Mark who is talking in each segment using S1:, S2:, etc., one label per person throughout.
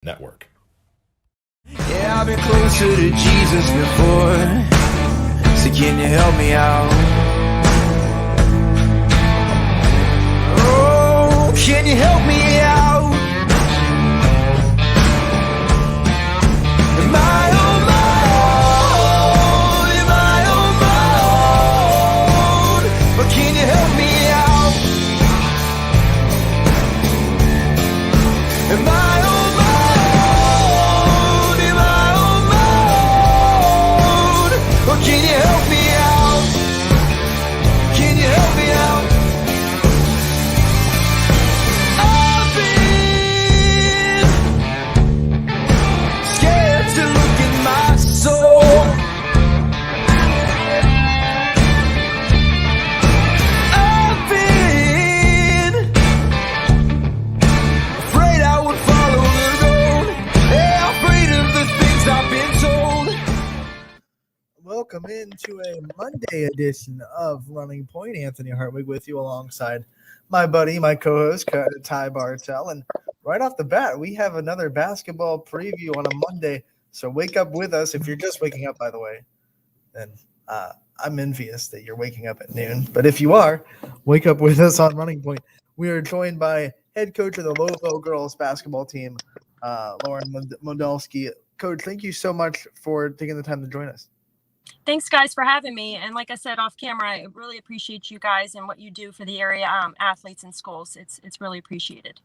S1: Network.
S2: Yeah, I've been closer to Jesus before, so can you help me out? Oh, can you help me out? Am I on my own? Am I on my own? But can you help me out? Am I on my own? Am I on my own? Or can you help me out? Can you help me out? I've been scared to look in my soul. I've been afraid I would follow the road. Yeah, afraid of the things I've been told.
S3: Welcome into a Monday edition of Running Point. Anthony Hartwig with you alongside my buddy, my co-host, Ty Bartell. And right off the bat, we have another basketball preview on a Monday. So wake up with us. If you're just waking up, by the way, then I'm envious that you're waking up at noon. But if you are, wake up with us on Running Point. We are joined by head coach of the Louisville girls basketball team, Lauren Modelsky. Coach, thank you so much for taking the time to join us.
S4: Thanks, guys, for having me. And like I said off camera, I really appreciate you guys and what you do for the area athletes and schools. It's really appreciated.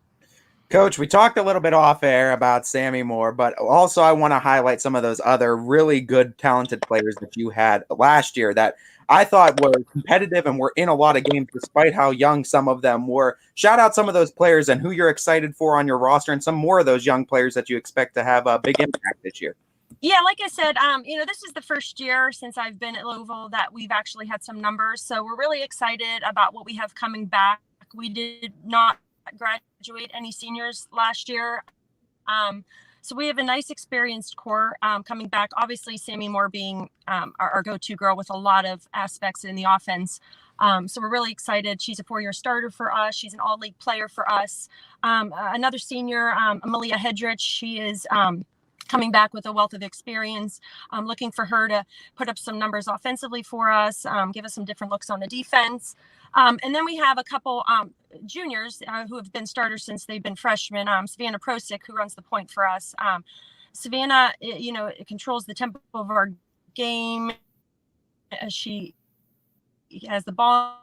S5: Coach, we talked a little bit off air about Sammy Moore, but also I want to highlight some of those other really good, talented players that you had last year that I thought were competitive and were in a lot of games despite how young some of them were. Shout out some of those players and who you're excited for on your roster and some more of those young players that you expect to have a big impact this year.
S4: Yeah, like I said, this is the first year since I've been at Louisville that we've actually had some numbers. So we're really excited about what we have coming back. We did not graduate any seniors last year. So we have a nice experienced core coming back. Obviously, Sammy Moore being our go-to girl with a lot of aspects in the offense. So we're really excited. She's a 4-year starter for us. She's an all-league player for us. Another senior, Amelia Hedrich, she is coming back with a wealth of experience. I'm looking for her to put up some numbers offensively for us, give us some different looks on the defense. And then we have a couple juniors who have been starters since they've been freshmen. Savannah Prosick, who runs the point for us. Savannah, it controls the tempo of our game. She has the ball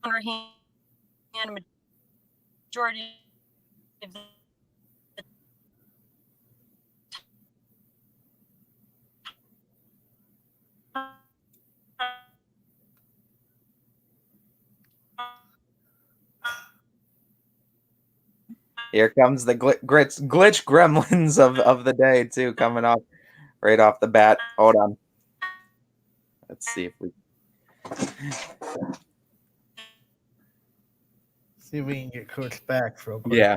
S4: in her hand. Majority of the
S5: Here comes the glitch gremlins of the day, too, coming up right off the bat. Hold on. Let's see if we...
S3: See if we can get Coach back real quick.
S5: Yeah.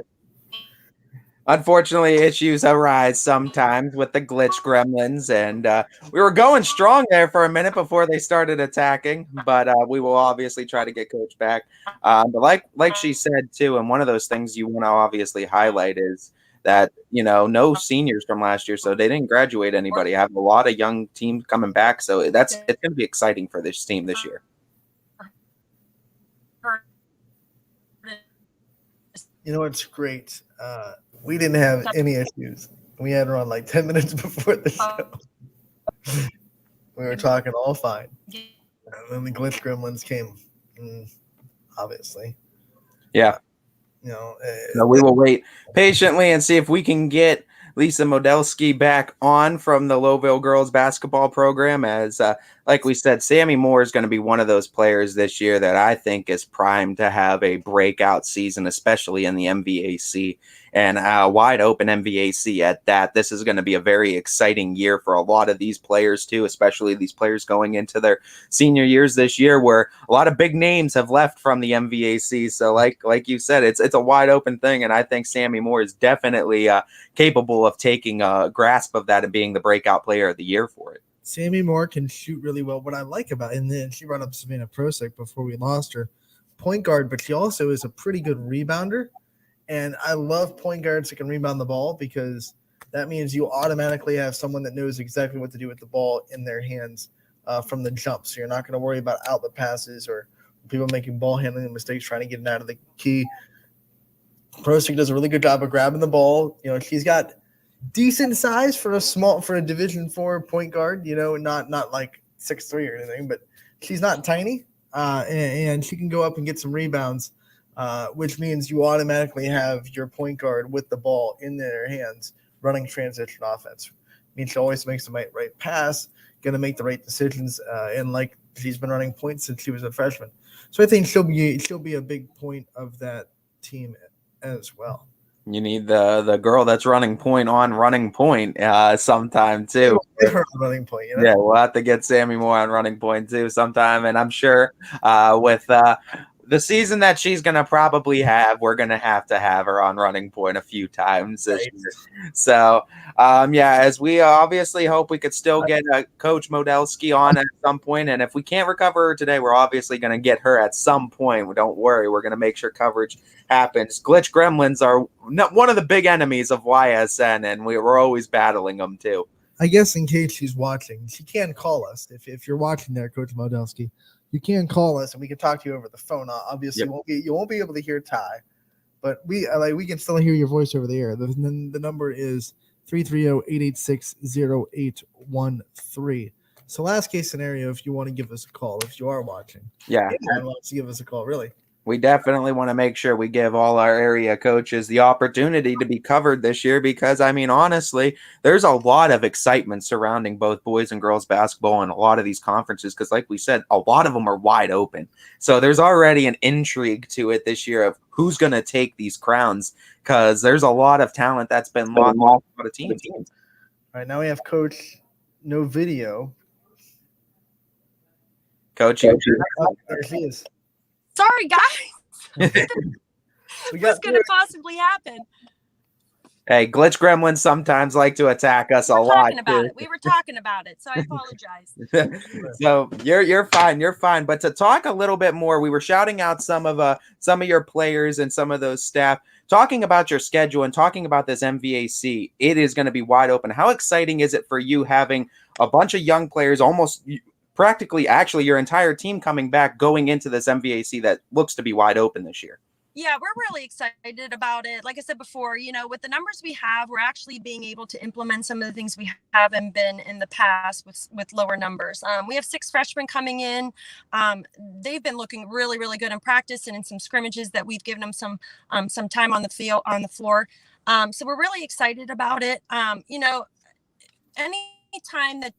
S5: Unfortunately, issues arise sometimes with the glitch gremlins, and we were going strong there for a minute before they started attacking, but we will obviously try to get Coach back. But like she said, too, and one of those things you want to obviously highlight is that, no seniors from last year, so they didn't graduate anybody. I have a lot of young teams coming back, so it's going to be exciting for this team this year.
S3: You know what's great? We didn't have any issues. We had her on like 10 minutes before the show. We were talking all fine. And then the glitch gremlins came, obviously.
S5: Yeah. So we will wait patiently and see if we can get Lisa Modelsky back on from the Louisville girls basketball program. As like we said, Sammy Moore is going to be one of those players this year that I think is primed to have a breakout season, especially in the MVAC, and a wide open MVAC at that. This is going to be a very exciting year for a lot of these players too, especially these players going into their senior years this year, where a lot of big names have left from the MVAC. So like you said, it's a wide open thing, and I think Sammy Moore is definitely capable of taking a grasp of that and being the breakout player of the year for it.
S3: Sammy Moore can shoot really well. What I like about it, and then she brought up Savannah Prosick before we lost her, point guard, but she also is a pretty good rebounder. And I love point guards that can rebound the ball because that means you automatically have someone that knows exactly what to do with the ball in their hands from the jump. So you're not going to worry about outlet passes or people making ball handling mistakes trying to get it out of the key. Prosek does a really good job of grabbing the ball. You know, she's got decent size for a Division IV point guard. You know, not like 6'3" or anything, but she's not tiny, and she can go up and get some rebounds, which means you automatically have your point guard with the ball in their hands running transition offense. It means she always makes the right pass, going to make the right decisions, and like she's been running points since she was a freshman. So I think she'll be a big point of that team as well.
S5: You need the girl that's running point on running point sometime too.
S3: Get her on running point, you know?
S5: Yeah, we'll have to get Sammy Moore on running point too sometime, and I'm sure with the season that she's gonna probably have, we're gonna have to have her on running point a few times this year. So yeah, as we obviously hope we could still get Coach Modelski on at some point, and if we can't recover her today, we're obviously gonna get her at some point. Don't worry, we're gonna make sure coverage happens. Glitch Gremlins are one of the big enemies of YSN, and we're always battling them too.
S3: I guess in case she's watching, she can call us. If you're watching there, Coach Modelski, you can call us and we can talk to you over the phone. Obviously, you won't be able to hear Ty, but we can still hear your voice over the air. The number is 330-886-0813. So last case scenario, if you want to give us a call, if you are watching, anyone wants to give us a call, really.
S5: We definitely want to make sure we give all our area coaches the opportunity to be covered this year because, I mean, honestly, there's a lot of excitement surrounding both boys and girls basketball and a lot of these conferences because, like we said, a lot of them are wide open. So there's already an intrigue to it this year of who's going to take these crowns because there's a lot of talent that's been lost on a lot of teams.
S3: All right, now we have Coach No Video.
S5: Coach,
S3: there she is.
S4: Sorry, guys. What's going to possibly happen?
S5: Hey, Glitch Gremlins sometimes like to attack us a lot.
S4: We were talking about it, so I apologize.
S5: So you're fine. You're fine. But to talk a little bit more, we were shouting out some of your players and some of those staff, talking about your schedule and talking about this MVAC. It is going to be wide open. How exciting is it for you having a bunch of young players, almost practically actually your entire team coming back going into this MVAC that looks to be wide open this year?
S4: Yeah, we're really excited about it. Like I said before, you know, with the numbers we have, we're actually being able to implement some of the things we haven't been in the past with lower numbers. We have 6 freshmen coming in. They've been looking really, really good in practice and in some scrimmages that we've given them some time on the field, on the floor. So we're really excited about it. You know, any time that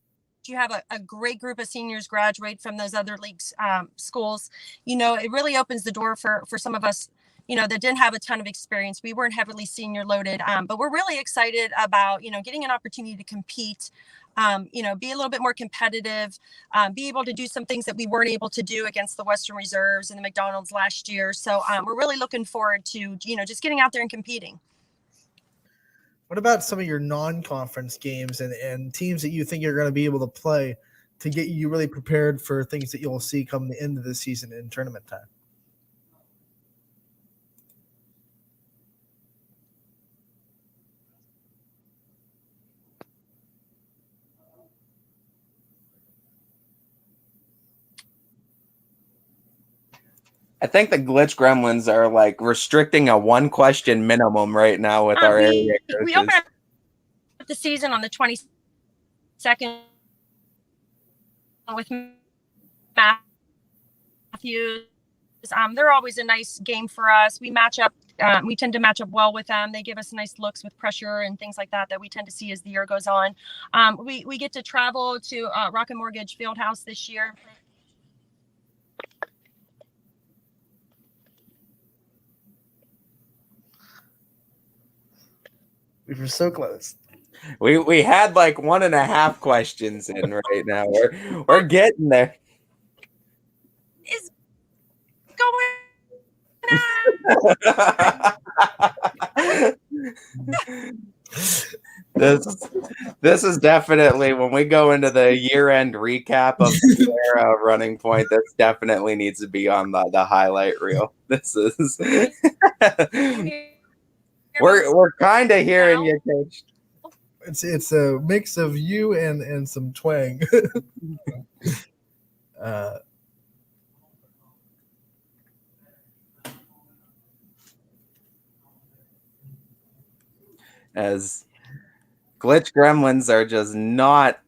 S4: you have a great group of seniors graduate from those other leagues schools, you know, it really opens the door for some of us, you know, that didn't have a ton of experience. We weren't heavily senior loaded, but we're really excited about, you know, getting an opportunity to compete, you know, be a little bit more competitive, be able to do some things that we weren't able to do against the Western Reserves and the McDonald's last year. So we're really looking forward to, you know, just getting out there and competing.
S3: What about some of your non-conference games and teams that you think you're going to be able to play to get you really prepared for things that you'll see come the end of the season in tournament time?
S5: I think the Glitch Gremlins are like restricting a 1-question minimum right now with our area coaches.
S4: We open up the season on the 22nd with Matthews. They're always a nice game for us. We match up. We tend to match up well with them. They give us nice looks with pressure and things like that we tend to see as the year goes on. We get to travel to Rocket Mortgage Fieldhouse this year.
S3: We were so close.
S5: We had like 1.5 questions in right now. We're getting there.
S4: Is going
S5: This is definitely, when we go into the year-end recap of the era running point, this definitely needs to be on the highlight reel. This is We're kind of hearing you, Coach.
S3: It's a mix of you and some twang.
S5: As glitch gremlins are just not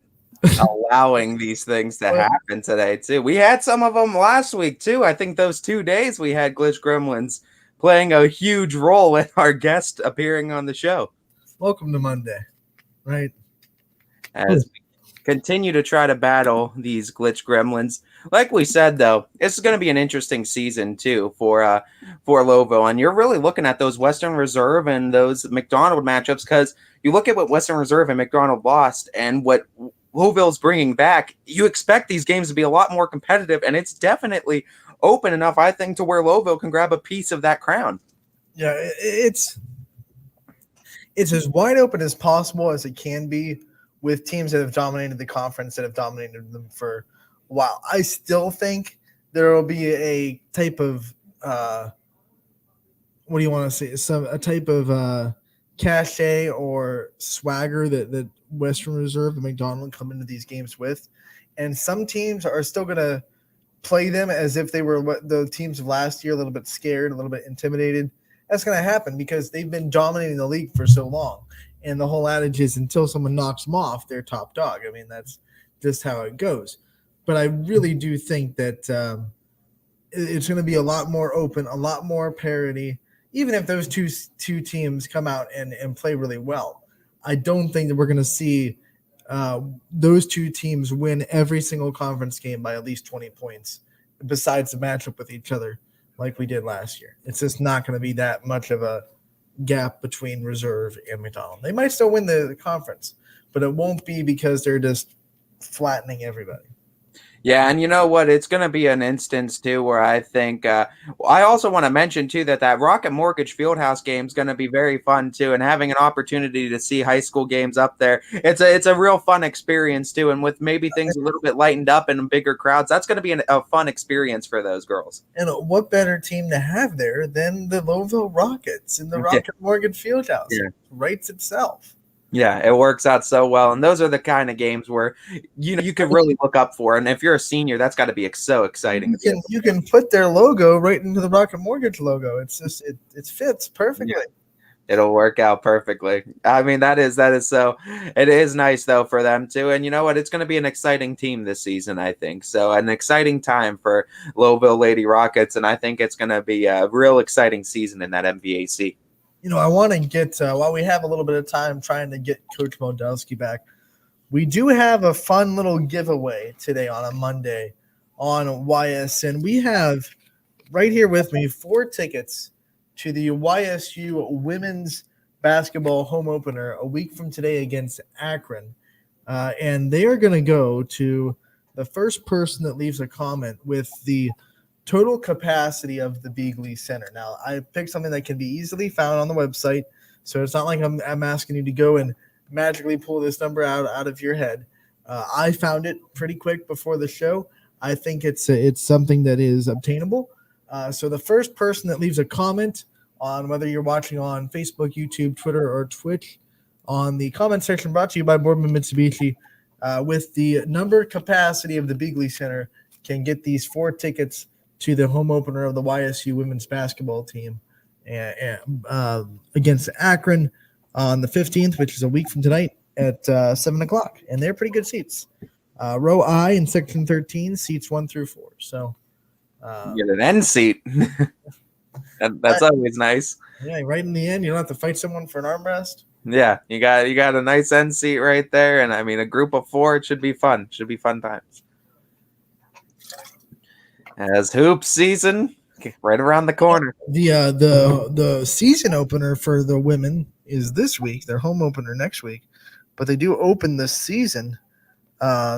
S5: allowing these things to happen today, too. We had some of them last week, too. I think those 2 days we had glitch gremlins playing a huge role in our guest appearing on the show.
S3: Welcome to Monday, right?
S5: As we continue to try to battle these glitch gremlins. Like we said, though, it's going to be an interesting season, too, for Lowville. And you're really looking at those Western Reserve and those McDonald matchups, because you look at what Western Reserve and McDonald lost and what Lowville's bringing back, you expect these games to be a lot more competitive, and it's definitely open enough, I think, to where Lowville can grab a piece of that crown.
S3: Yeah, it's as wide open as possible as it can be with teams that have dominated the conference, that have dominated them for a while. I still think there will be a type of what do you want to say? A type of cachet or swagger that Western Reserve and McDonald come into these games with, and some teams are still going to play them as if they were the teams of last year, a little bit scared, a little bit intimidated. That's going to happen because they've been dominating the league for so long. And the whole adage is until someone knocks them off, they're top dog. I mean, that's just how it goes. But I really do think that it's going to be a lot more open, a lot more parity. Even if those two teams come out and play really well, I don't think that we're going to see those two teams win every single conference game by at least 20 points, besides the matchup with each other like we did last year. It's just not going to be that much of a gap between Reserve and McDonald. They might still win the conference, but it won't be because they're just flattening everybody.
S5: Yeah, and you know what? It's going to be an instance, too, where I think I also want to mention, too, that Rocket Mortgage Fieldhouse game is going to be very fun, too, and having an opportunity to see high school games up there. It's a real fun experience, too, and with maybe things a little bit lightened up and bigger crowds, that's going to be a fun experience for those girls.
S3: And what better team to have there than the Lowville Rockets in the Rocket Mortgage Fieldhouse? Yeah. It writes itself.
S5: Yeah, it works out so well. And those are the kind of games where you can really look up for. And if you're a senior, that's got to be so exciting.
S3: You can put their logo right into the Rocket Mortgage logo. It's just it fits perfectly. Yeah.
S5: It'll work out perfectly. I mean, that is so. It is nice though for them too. And you know what? It's going to be an exciting team this season, I think. So an exciting time for Lowville Lady Rockets, and I think it's going to be a real exciting season in that MVAC.
S3: I want to get, while we have a little bit of time trying to get Coach Modelski back, we do have a fun little giveaway today on a Monday on YSN. We have right here with me 4 tickets to the YSU women's basketball home opener a week from today against Akron. And they are going to go to the first person that leaves a comment with the total capacity of the Beagley Center. Now, I picked something that can be easily found on the website, so it's not like I'm asking you to go and magically pull this number out of your head. I found it pretty quick before the show. I think it's something that is obtainable. So the first person that leaves a comment on whether you're watching on Facebook, YouTube, Twitter, or Twitch, on the comment section brought to you by Boardman Mitsubishi, with the number capacity of the Beagley Center, can get these 4 tickets to the home opener of the YSU women's basketball team against Akron on the 15th, which is a week from tonight at 7 o'clock. And they're pretty good seats. Row I in section 13, seats 1 through 4. So
S5: you get an end seat. That's always nice.
S3: Yeah, right in the end, you don't have to fight someone for an armrest.
S5: Yeah, you got a nice end seat right there. And I mean, a group of 4, it should be fun. Should be fun times. As hoop season right around the corner.
S3: The season opener for the women is this week. Their home opener next week, but they do open the season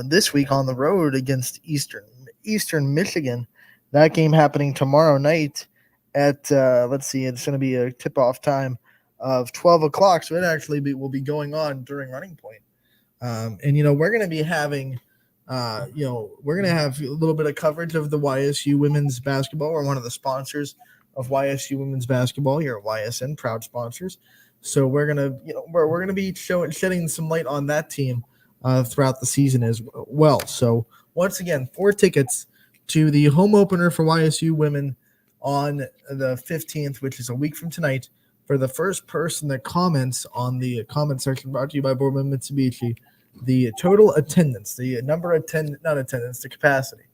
S3: this week on the road against Eastern Michigan. That game happening tomorrow night at let's see, it's going to be a tip-off time of 12 o'clock. So it actually will be going on during Running Point. And we're going to be having. We're going to have a little bit of coverage of the YSU women's basketball. We're one of the sponsors of YSU women's basketball here at YSN, proud sponsors. So we're gonna, we're gonna be shedding some light on that team throughout the season as well. So once again, 4 tickets to the home opener for YSU women on the 15th, which is a week from tonight. For the first person that comments on the comment section, brought to you by Boardman Mitsubishi, the total attendance, the number of not attendance, the capacity,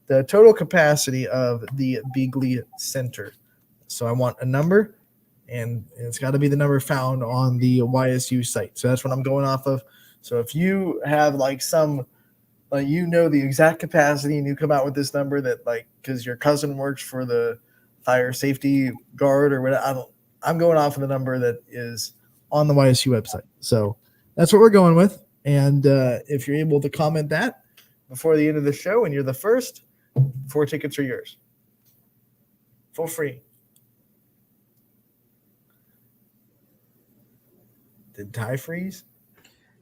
S3: the total capacity of the Beagley Center. So I want a number, and it's got to be the number found on the YSU site. So that's what I'm going off of. So if you have like some, the exact capacity, and you come out with this number that because your cousin works for the fire safety guard or whatever, I'm going off of the number that is on the YSU website. So that's what we're going with. And if you're able to comment that before the end of the show and you're the first, 4 tickets are yours for free. Did Ty freeze?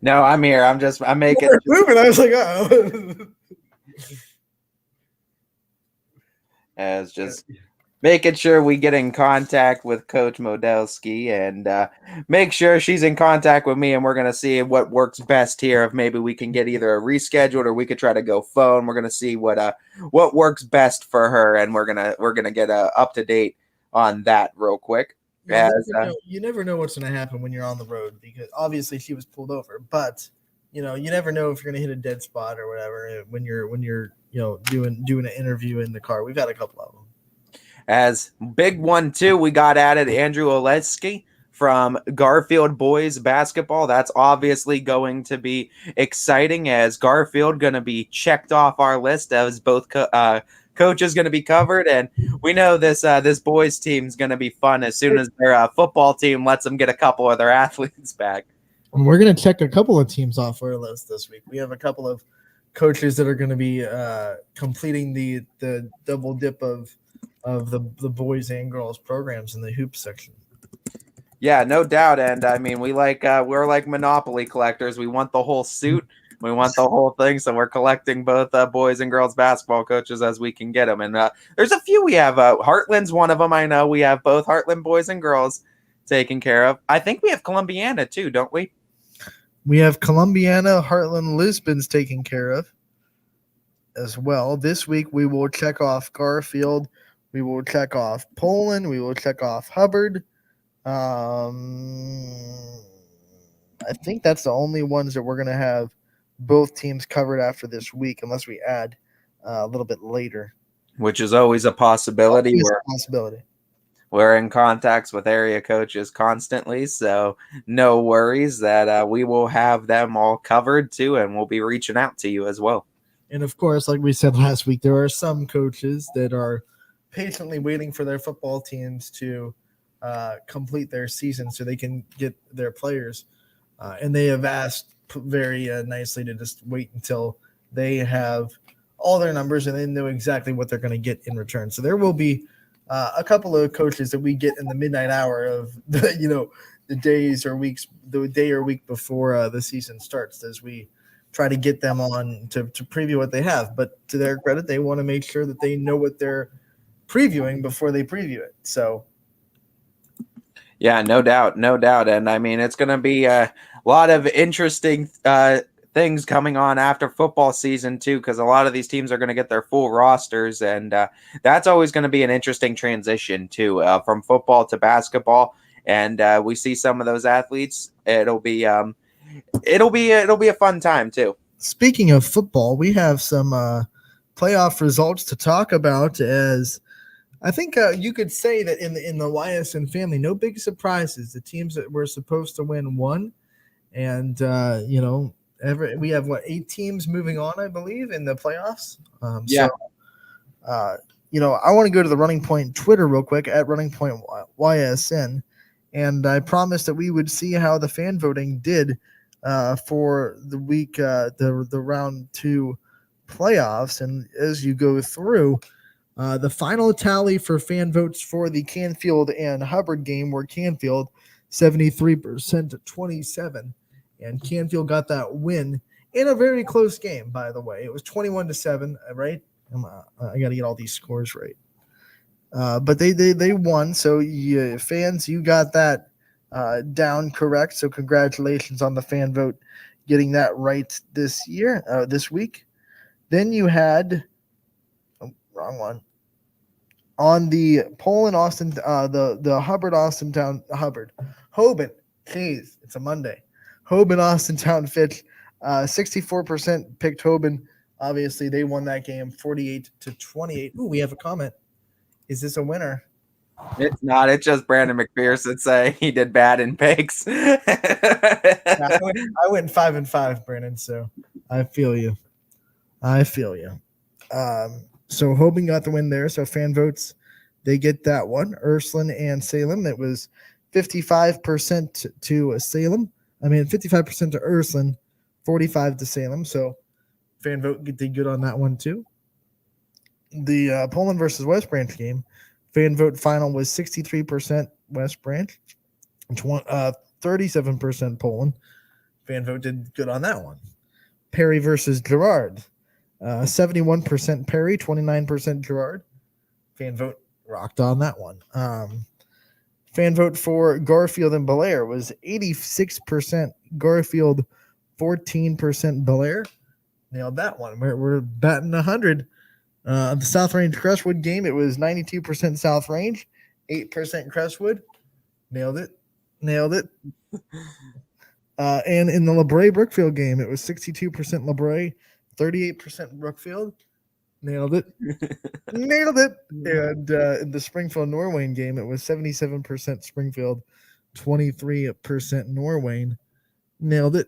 S5: No, I'm here. I'm making.
S3: Moving. I was like, oh.
S5: I was just making sure we get in contact with Coach Modelski and make sure she's in contact with me, and we're gonna see what works best here. If maybe we can get either a rescheduled or we could try to go phone. We're gonna see what works best for her, and we're gonna get up to date on that real quick.
S3: You never know what's going to happen when you're on the road, because obviously she was pulled over, but you never know if you're going to hit a dead spot or whatever when you're doing an interview in the car. We've had a couple of them.
S5: As big one too, we got added Andrew Oleski from Garfield boys basketball. That's obviously going to be exciting, as Garfield going to be checked off our list as both coach is going to be covered, and we know this boys team is going to be fun as soon as their football team lets them get a couple of their athletes back.
S3: And we're going to check a couple of teams off our list this week. We have a couple of coaches that are going to be completing the double dip of the boys and girls programs in the hoop section.
S5: Yeah, no doubt. And I mean, we're like Monopoly collectors. We want the whole suit. We want the whole thing, so we're collecting both boys and girls basketball coaches as we can get them. And there's a few we have. Heartland's one of them. I know we have both Heartland boys and girls taken care of. I think we have Columbiana too, don't we?
S3: We have Columbiana, Heartland, Lisbon's taken care of as well. This week we will check off Garfield. We will check off Poland. We will check off Hubbard. I think that's the only ones that we're going to have both teams covered after this week, unless we add a little bit later.
S5: Which is always a possibility. We're in contacts with area coaches constantly, so no worries that we will have them all covered too, and we'll be reaching out to you as well.
S3: And of course, like we said last week, there are some coaches that are patiently waiting for their football teams to complete their season so they can get their players. And they have asked very nicely to just wait until they have all their numbers and they know exactly what they're going to get in return. So there will be a couple of coaches that we get in the midnight hour of the day or week before the season starts, as we try to get them on to preview what they have. But to their credit, they want to make sure that they know what they're previewing before they preview it. So
S5: yeah, no doubt. And I mean, it's going to be a lot of interesting things coming on after football season too, because a lot of these teams are going to get their full rosters, and that's always going to be an interesting transition too, from football to basketball. And we see some of those athletes. It'll be a fun time too.
S3: Speaking of football, we have some playoff results to talk about, as I think you could say that in the Ysn family, no big surprises. The teams that were supposed to win won, and we have 8 teams moving on, I believe, in the playoffs.
S5: Yeah.
S3: So, I want to go to the Running Point Twitter real quick at Running Point YSN, and I promised that we would see how the fan voting did for the week, the round 2 playoffs, and as you go through. The final tally for fan votes for the Canfield and Hubbard game were Canfield 73% to 27, and Canfield got that win in a very close game. By the way, it was 21-7, right? I got to get all these scores right. But they won. So fans, you got that down correct. So congratulations on the fan vote getting that right this week. Then you had wrong one on the Poland Austin, the Hubbard Austintown Hoban. Jeez, it's a Monday. Hoban Austintown Fitch, 64% picked Hoban. Obviously, they won that game 48-28. Ooh, we have a comment. Is this a winner?
S5: It's not. It's just Brandon McPherson saying he did bad in picks.
S3: I went 5-5, Brandon. So I feel you. So Hoban got the win there. So fan votes, they get that one. Ursuline and Salem. It was 55% to Salem. 55% to Ursuline, 45 to Salem. So fan vote did good on that one too. The Poland versus West Branch game, fan vote final was 63% West Branch, 37% Poland. Fan vote did good on that one. Perry versus Girard, 71% Perry, 29% Girard. Fan vote rocked on that one. Fan vote for Garfield and Belair was 86% Garfield, 14% Belair. Nailed that one. We're batting 100. The South Range Crestwood game, it was 92% South Range, 8% Crestwood. Nailed it. And in the LeBray Brookfield game, it was 62% LeBray, 38% Brookfield. Nailed it. And in the Springfield Norwayne game, it was 77% Springfield, 23% Norwayne. Nailed it.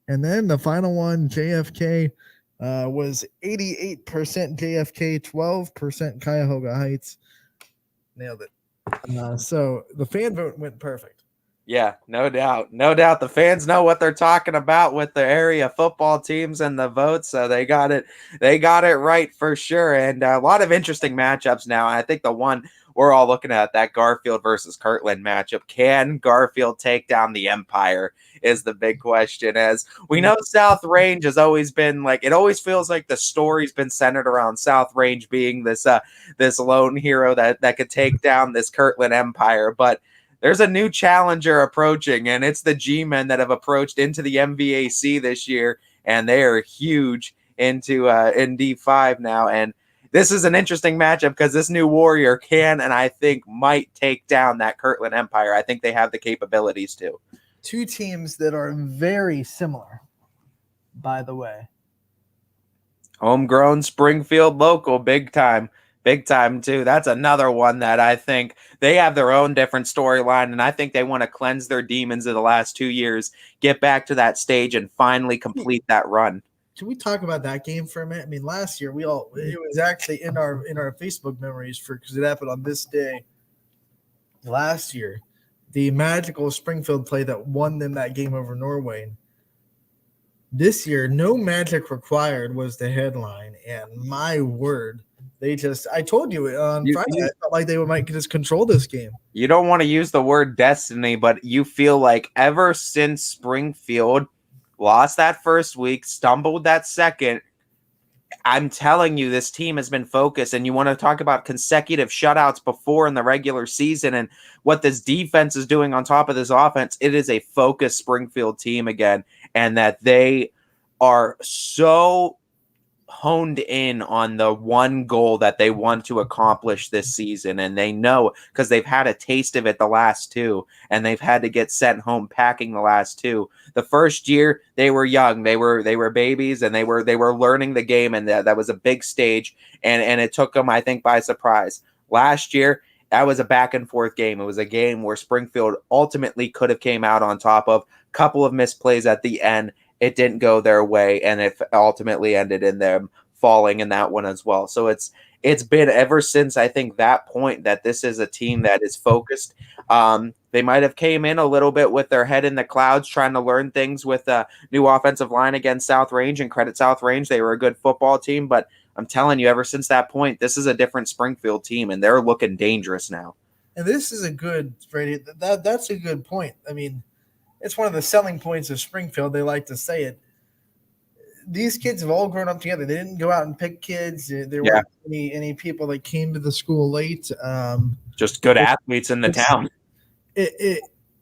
S3: And then the final one, JFK, was 88% JFK, 12% Cuyahoga Heights. Nailed it. So the fan vote went perfect.
S5: Yeah, no doubt. No doubt the fans know what they're talking about with the area football teams and the votes. So they got it right for sure. And a lot of interesting matchups now. I think the one we're all looking at, that Garfield versus Kirtland matchup. Can Garfield take down the Empire is the big question. As we know, South Range has always been like, it always feels like the story's been centered around South Range being this lone hero that could take down this Kirtland Empire. But there's a new challenger approaching, and it's the G-men that have approached into the MVAC this year, and they are huge in D5 now. And this is an interesting matchup because this new warrior can, and I think might, take down that Kirtland Empire. I think they have the capabilities to.
S3: Two teams that are very similar, by the way.
S5: Homegrown, Springfield local, big time too. That's another one that I think they have their own different storyline, and I think they want to cleanse their demons of the last 2 years, get back to that stage, and finally complete that run.
S3: Can we talk about that game for a minute? I mean, last year it was actually in our Facebook memories because it happened on this day. Last year, the magical Springfield play that won them that game over Norway. This year, no magic required was the headline, and my word. I told you on Friday, I felt like they might just control this game.
S5: You don't want to use the word destiny, but you feel like ever since Springfield lost that first week, stumbled that second, I'm telling you, this team has been focused. And you want to talk about consecutive shutouts before in the regular season and what this defense is doing on top of this offense. It is a focused Springfield team again, and that they are so honed in on the one goal that they want to accomplish this season. And they know, because they've had a taste of it the last two, and they've had to get sent home packing the last two. The first year they were young, they were babies, and they were learning the game, and that was a big stage, and it took them, I think, by surprise. Last year, that was a back and forth game. It was a game where Springfield ultimately could have came out on top of a couple of misplays at the end. It didn't go their way, and it ultimately ended in them falling in that one as well. So it's been ever since, I think, that point that this is a team that is focused. They might have came in a little bit with their head in the clouds, trying to learn things with a new offensive line against South Range, and credit South Range. They were a good football team, but I'm telling you, ever since that point, this is a different Springfield team, and they're looking dangerous now.
S3: And this is that's a good point. I mean, it's one of the selling points of Springfield. They like to say it. These kids have all grown up together. They didn't go out and pick kids. There weren't any people that came to the school late.
S5: Just good athletes in the town.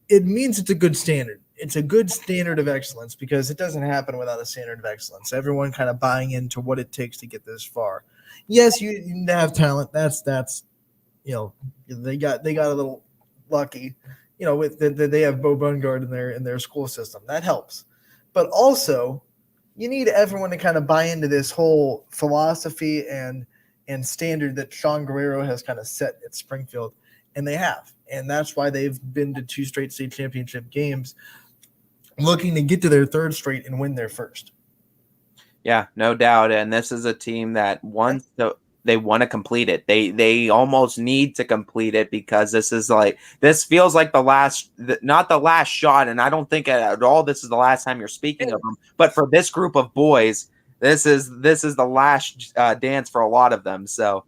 S3: it means it's a good standard. It's a good standard of excellence because it doesn't happen without a standard of excellence. Everyone kind of buying into what it takes to get this far. Yes, you need to have talent. That's they got a little lucky, with they have Bo Bungard in their school system. That helps, but also you need everyone to kind of buy into this whole philosophy and standard that Sean Guerrero has kind of set at Springfield, and they have, and that's why they've been to 2 straight state championship games, looking to get to their 3rd straight and win their 1st.
S5: Yeah, no doubt. And this is a team that they want to complete it. They almost need to complete it because this feels like not the last shot. And I don't think at all this is the last time you're speaking of them. But for this group of boys, this is the last dance for a lot of them. So,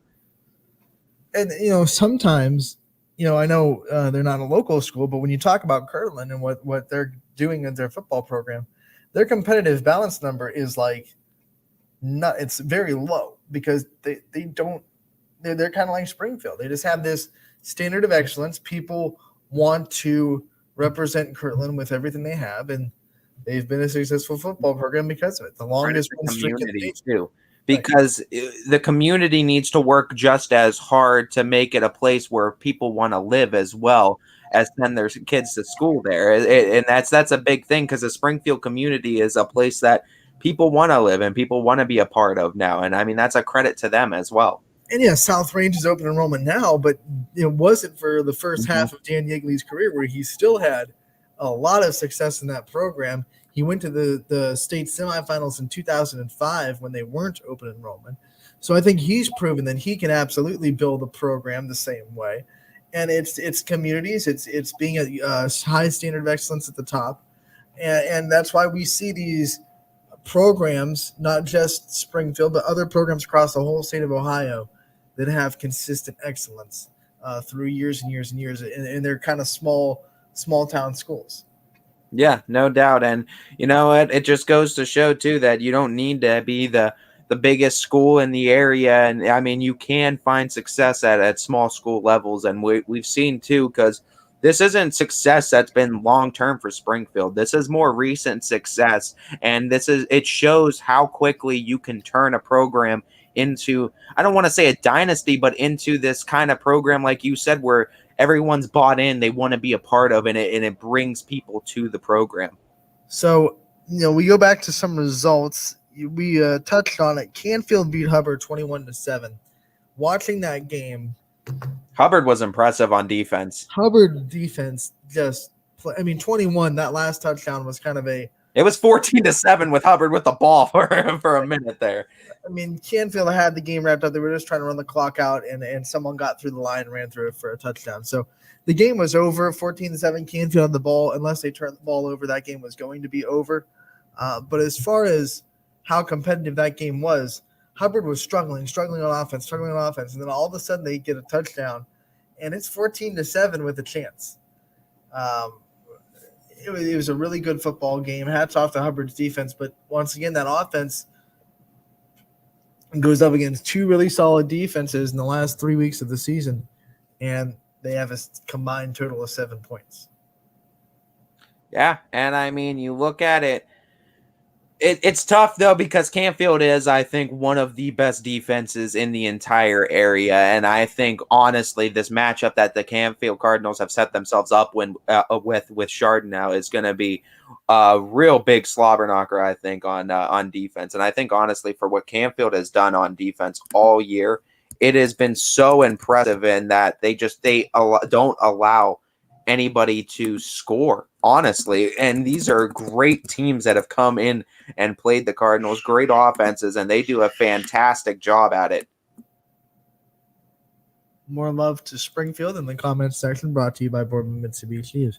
S3: and sometimes, I know they're not a local school, but when you talk about Kirtland and what they're doing in their football program, their competitive balance number is it's very low because they're kind of like Springfield. They just have this standard of excellence. People want to represent Kirtland with everything they have, and they've been a successful football program because of it. The longest win streak in the
S5: too. Because the community needs to work just as hard to make it a place where people want to live as well as send their kids to school there. And that's a big thing because the Springfield community is a place that people want to live and people want to be a part of now. And I mean, that's a credit to them as well.
S3: And yeah, South Range is open enrollment now, but it wasn't for the first half of Dan Yeagley's career where he still had a lot of success in that program. He went to the state semifinals in 2005 when they weren't open enrollment. So I think he's proven that he can absolutely build a program the same way. And it's communities. It's being a high standard of excellence at the top. And that's why we see these programs, not just Springfield, but other programs across the whole state of Ohio that have consistent excellence through years and years and years. And they're kind of small town schools.
S5: Yeah, no doubt. And you know what? It just goes to show too that you don't need to be the biggest school in the area. And I mean, you can find success at small school levels. And we've seen too, because this isn't success that's been long-term for Springfield. This is more recent success. And it shows how quickly you can turn a program into, I don't want to say a dynasty, but into this kind of program, like you said, where everyone's bought in, they want to be a part of it, and it brings people to the program.
S3: So, we go back to some results. We touched on it. Canfield beat Hubbard 21-7. Watching that game,
S5: Hubbard was impressive on defense.
S3: Hubbard defense 21, that last touchdown was kind of
S5: it was 14-7 with Hubbard with the ball for a minute there.
S3: I mean, Canfield had the game wrapped up. They were just trying to run the clock out, and someone got through the line and ran through it for a touchdown. So the game was over, 14-7. Canfield had the ball. Unless they turned the ball over, that game was going to be over. But as far as how competitive that game was, Hubbard was struggling on offense, and then all of a sudden they get a touchdown, and it's 14-7 with a chance. It was a really good football game. Hats off to Hubbard's defense, but once again, that offense goes up against 2 really solid defenses in the last 3 weeks of the season, and they have a combined total of 7 points.
S5: Yeah, and I mean, you look at it, it's tough, though, because Canfield is, I think, one of the best defenses in the entire area. And I think, honestly, this matchup that the Canfield Cardinals have set themselves up with Chardon now is going to be a real big slobber knocker, I think, on defense. And I think, honestly, for what Canfield has done on defense all year, it has been so impressive in that they don't allow anybody to score, honestly. And these are great teams that have come in and played the Cardinals, great offenses, and they do a fantastic job at it.
S3: More love to Springfield in the comments section, brought to you by Boardman Mitsubishi.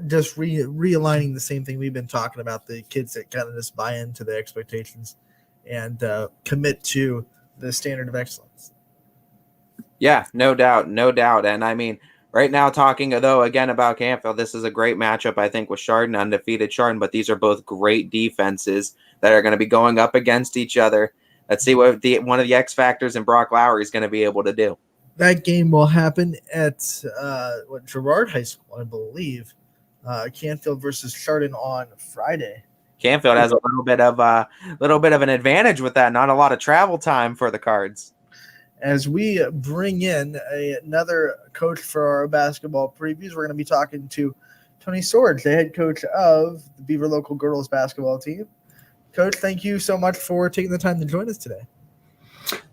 S3: Just realigning the same thing we've been talking about, the kids that kind of just buy into the expectations and commit to the standard of excellence.
S5: Yeah, no doubt. And I mean, right now, talking, though, again about Canfield, this is a great matchup, I think, with Chardon, undefeated Chardon, but these are both great defenses that are going to be going up against each other. Let's see what one of the X factors in Brock Lowry is going to be able to do.
S3: That game will happen at Girard High School, I believe. Canfield versus Chardon on Friday.
S5: Canfield has a little bit of an advantage with that. Not a lot of travel time for the Cards.
S3: As we bring in another coach for our basketball previews, we're going to be talking to Tony Swords, the head coach of the Beaver Local Girls basketball team. Coach, thank you so much for taking the time to join us today.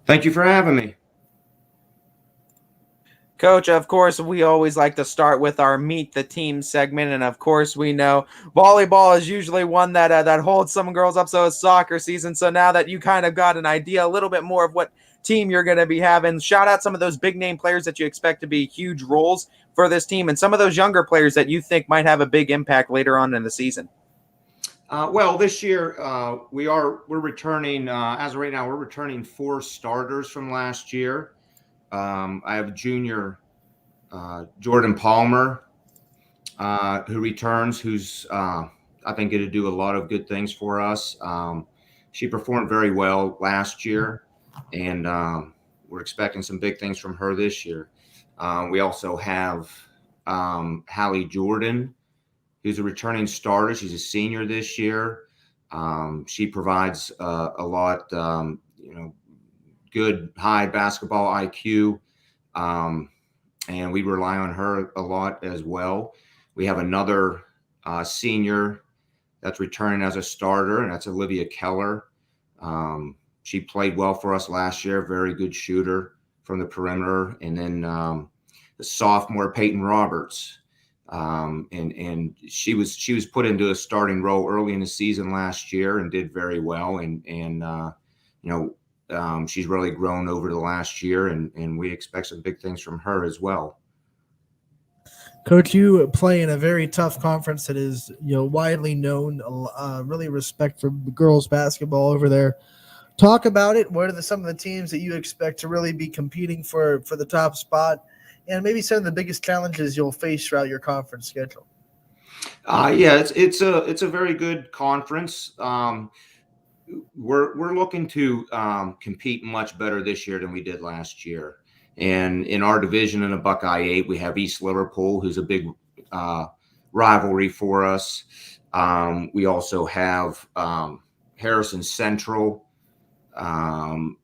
S1: Thank you for having me.
S5: Coach, of course, we always like to start with our Meet the Team segment. And of course, we know volleyball is usually one that holds some girls up. So it's soccer season. So now that you kind of got an idea a little bit more of what team you're going to be having, shout out some of those big name players that you expect to be huge roles for this team and some of those younger players that you think might have a big impact later on in the season.
S1: Well, this year we're returning, as of right now, we're returning 4 starters from last year. I have junior Jordan Palmer who returns, who's I think going to do a lot of good things for us. She performed very well last year, and we're expecting some big things from her this year. We also have Hallie Jordan, who's a returning starter. She's a senior this year. She provides a lot, good high basketball IQ, and we rely on her a lot as well. We have another senior that's returning as a starter, and that's Olivia Keller. She played well for us last year, very good shooter from the perimeter. And then the sophomore Peyton Roberts, and she was put into a starting role early in the season last year and did very well. She's really grown over the last year, and we expect some big things from her as well.
S3: Coach, you play in a very tough conference that is, widely known, really respect for girls basketball over there. Talk about it. What are some of the teams that you expect to really be competing for the top spot, and maybe some of the biggest challenges you'll face throughout your conference schedule?
S1: It's a very good conference. We're looking to compete much better this year than we did last year. And in our division in the Buckeye 8, we have East Liverpool, who's a big rivalry for us. We also have Harrison Central,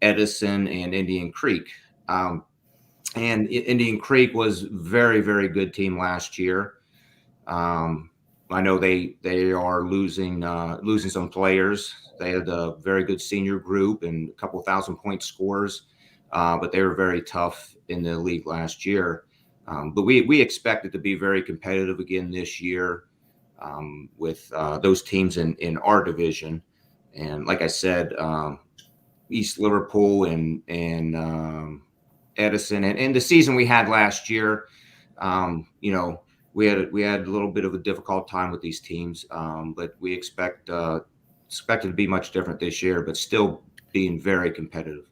S1: Edison, and Indian Creek. And Indian Creek was very, very good team last year. I know they are losing some players. They had a very good senior group and a couple 1,000-point scores, but they were very tough in the league last year. But we expect it to be very competitive again this year with those teams in our division. And like I said, East Liverpool and Edison, and the season we had last year, we had a little bit of a difficult time with these teams, but we expect it to be much different this year, but still being very competitive.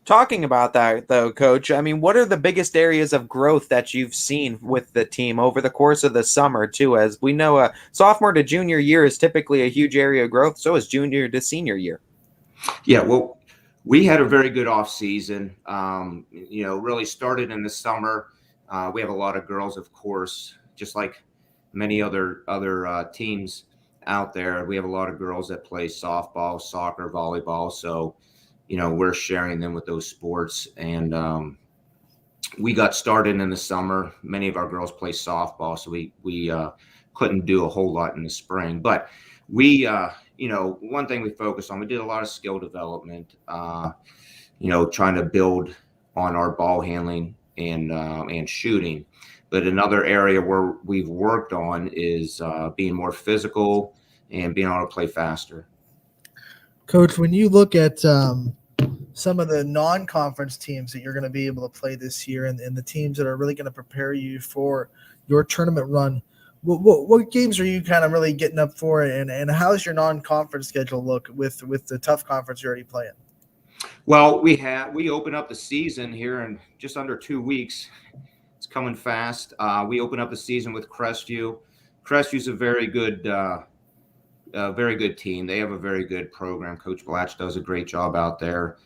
S5: Talking about that, though, Coach, I mean, what are the biggest areas of growth that you've seen with the team over the course of the summer, too? As we know, sophomore to junior year is typically a huge area of growth. So is junior to senior year.
S1: Yeah, well, we had a very good off season. Really started in the summer. We have a lot of girls, of course, just like many other teams out there. We have a lot of girls that play softball, soccer, volleyball. So, we're sharing them with those sports. And we got started in the summer. Many of our girls play softball, so we couldn't do a whole lot in the spring. But we, one thing we focused on, we did a lot of skill development, trying to build on our ball handling and shooting. But another area where we've worked on is being more physical and being able to play faster.
S3: Coach, when you look at some of the non-conference teams that you're going to be able to play this year and the teams that are really going to prepare you for your tournament run, what games are you kind of really getting up for, and how's your non-conference schedule look with the tough conference you're already playing?
S1: Well, we open up the season here in just under 2 weeks. It's coming fast. We open up the season with Crestview. Crestview's a very good team. They have a very good program. Coach Blatch does a great job out there.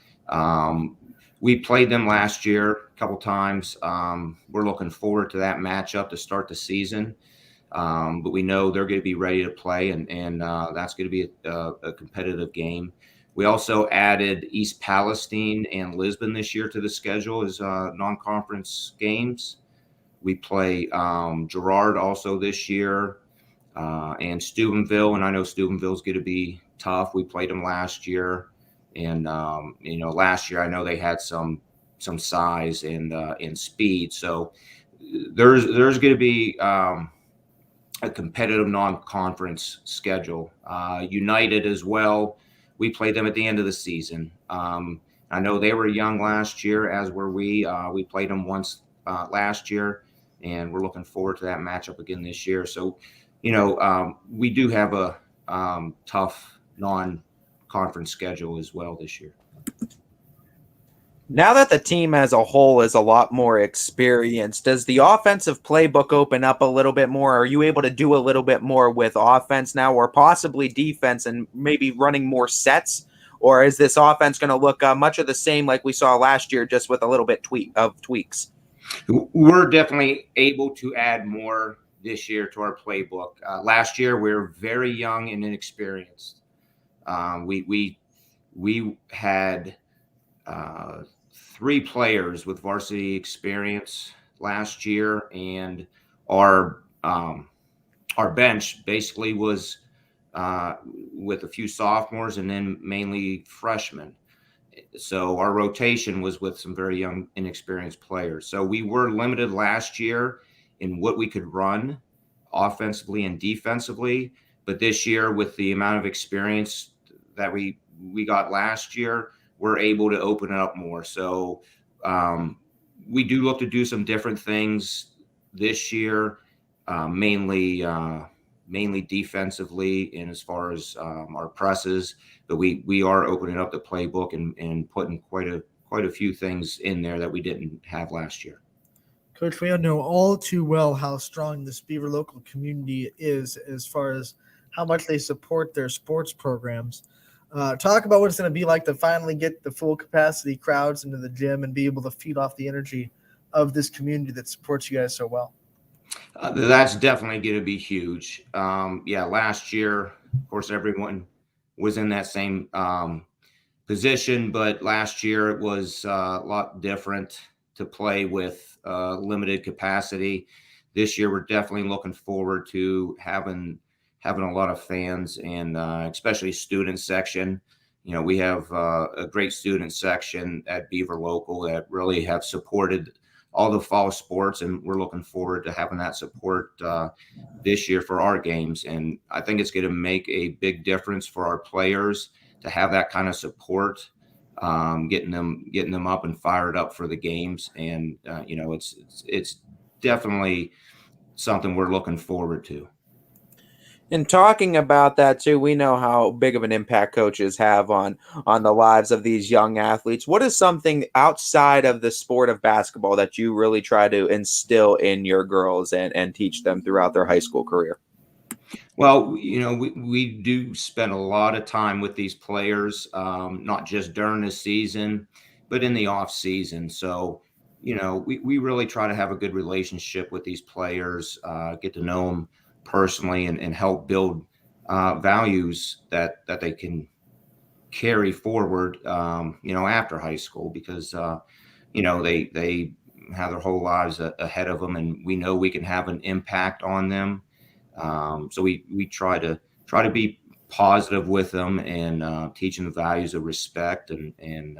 S1: We played them last year a couple times. We're looking forward to that matchup to start the season. But we know they're going to be ready to play, and that's going to be a competitive game. We also added East Palestine and Lisbon this year to the schedule as non-conference games. We play Girard also this year, and Steubenville, and I know Steubenville's going to be tough. We played them last year, and last year I know they had some size and speed, so there's going to be a competitive non-conference schedule. United as well. We played them at the end of the season. I know they were young last year, as were we. We played them once last year, and we're looking forward to that matchup again this year. So, we do have a tough non-conference schedule as well this year.
S5: Now that the team as a whole is a lot more experienced, does the offensive playbook open up a little bit more? Are you able to do a little bit more with offense now, or possibly defense, and maybe running more sets? Or is this offense going to look much of the same like we saw last year, just with a little bit of tweaks?
S1: We're definitely able to add more this year to our playbook. Last year, we were very young and inexperienced. We had 3 players with varsity experience last year, and our bench basically was with a few sophomores and then mainly freshmen. So our rotation was with some very young, inexperienced players. So we were limited last year in what we could run offensively and defensively. But this year, with the amount of experience that we got last year, we're able to open it up more. So we do look to do some different things this year, mainly defensively and as far as our presses. But we are opening up the playbook and putting quite a few things in there that we didn't have last year.
S3: Coach, we know all too well how strong this Beaver local community is as far as how much they support their sports programs. Talk about what it's going to be like to finally get the full capacity crowds into the gym and be able to feed off the energy of this community that supports you guys so well.
S1: That's definitely going to be huge. Last year, of course, everyone was in that same position, but last year it was a lot different to play with limited capacity. This year, we're definitely looking forward to having a lot of fans, and especially student section. We have a great student section at Beaver Local that really have supported all the fall sports, and we're looking forward to having that support this year for our games. And I think it's going to make a big difference for our players to have that kind of support, getting them up and fired up for the games. And it's definitely something we're looking forward to.
S5: And talking about that too, we know how big of an impact coaches have on the lives of these young athletes. What is something outside of the sport of basketball that you really try to instill in your girls and teach them throughout their high school career?
S1: Well, we do spend a lot of time with these players, not just during the season, but in the off season. So, we really try to have a good relationship with these players, get to know them personally, and help build values that they can carry forward, after high school, because, they have their whole lives ahead of them, and we know we can have an impact on them. So we try to be positive with them and teach them the values of respect and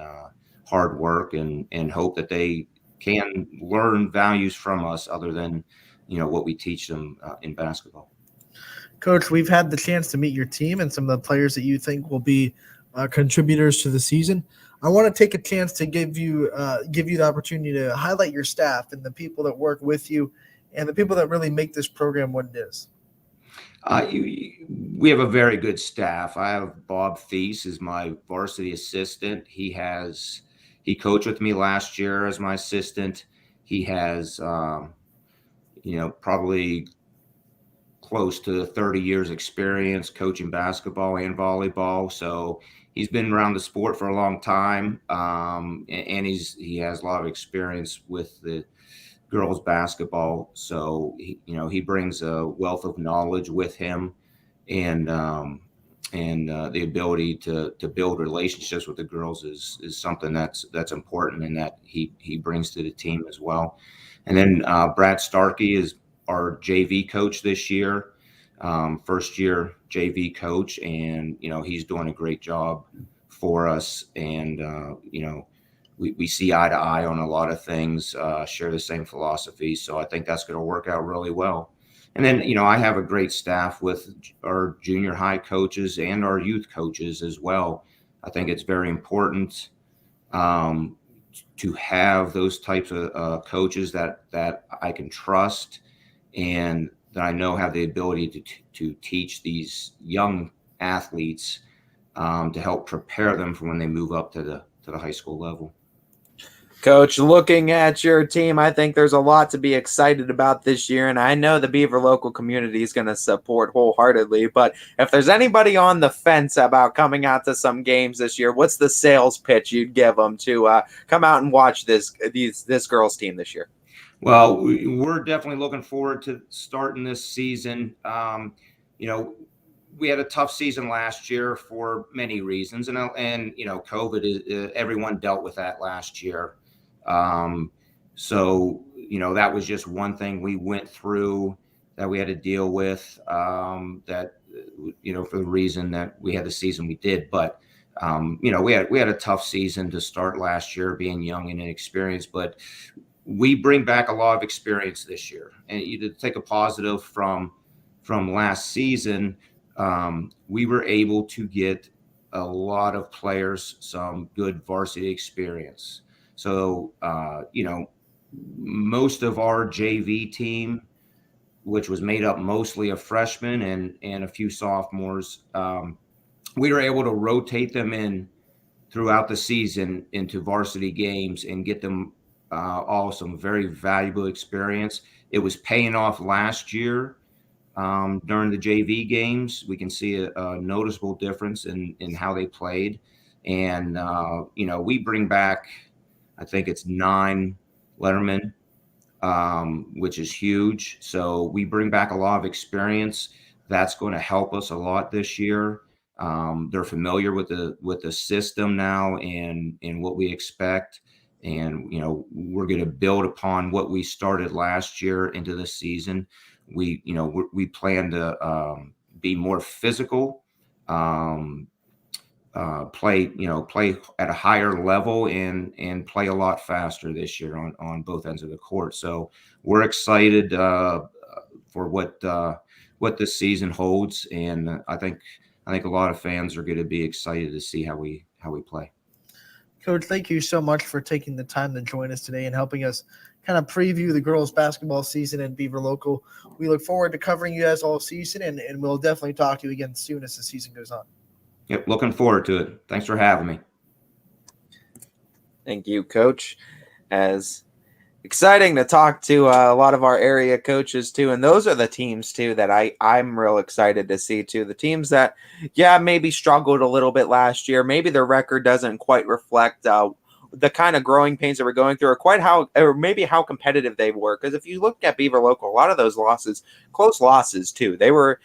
S1: hard work, and hope that they can learn values from us other than what we teach them in basketball.
S3: Coach, we've had the chance to meet your team and some of the players that you think will be contributors to the season. I want to take a chance to give you the opportunity to highlight your staff and the people that work with you and the people that really make this program what it is.
S1: We have a very good staff. I have Bob Thies as my varsity assistant. He coached with me last year as my assistant. He has probably close to 30 years experience coaching basketball and volleyball. So he's been around the sport for a long time. And he has a lot of experience with the girls basketball. So he brings a wealth of knowledge with him, and the ability to build relationships with the girls is something that's important, and that he brings to the team as well. And then Brad Starkey is our JV coach this year, first year JV coach, and he's doing a great job for us, and we see eye to eye on a lot of things, share the same philosophy. So I think that's going to work out really well. And then, I have a great staff with our junior high coaches and our youth coaches as well. I think it's very important to have those types of coaches that I can trust, and that I know have the ability to teach these young athletes, to help prepare them for when they move up to the high school level.
S5: Coach, looking at your team, I think there's a lot to be excited about this year, and I know the Beaver local community is going to support wholeheartedly. But if there's anybody on the fence about coming out to some games this year, what's the sales pitch you'd give them to come out and watch this girls team this year?
S1: Well, we're definitely looking forward to starting this season. We had a tough season last year for many reasons, and COVID, everyone dealt with that last year. So that was just one thing we went through that we had to deal with, that for the reason that we had the season we did. But we had a tough season to start last year, being young and inexperienced, but we bring back a lot of experience this year. And to take a positive from last season, we were able to get a lot of players some good varsity experience. So, most of our JV team, which was made up mostly of freshmen and a few sophomores, we were able to rotate them in throughout the season into varsity games and get them all some very valuable experience. It was paying off last year. During the JV games, we can see a noticeable difference in how they played. And, we bring back, I think it's 9 lettermen, which is huge. So we bring back a lot of experience. That's going to help us a lot this year. They're familiar with the system now and what we expect. And, we're going to build upon what we started last year into this season. We plan to be more physical, play at a higher level, and play a lot faster this year on both ends of the court. So we're excited for what this season holds, and I think a lot of fans are going to be excited to see how we play.
S3: Coach, thank you so much for taking the time to join us today and helping us kind of preview the girls basketball season in Beaver Local. We look forward to covering you guys all season, and we'll definitely talk to you again soon as the season goes on.
S1: Yep, looking forward to it. Thanks for having me.
S5: Thank you, Coach. As exciting to talk to a lot of our area coaches too, and those are the teams too that I'm real excited to see too. The teams that maybe struggled a little bit last year, maybe their record doesn't quite reflect the kind of growing pains that we're going through, or maybe how competitive they were. Because if you look at Beaver Local, a lot of those losses, close losses too, they were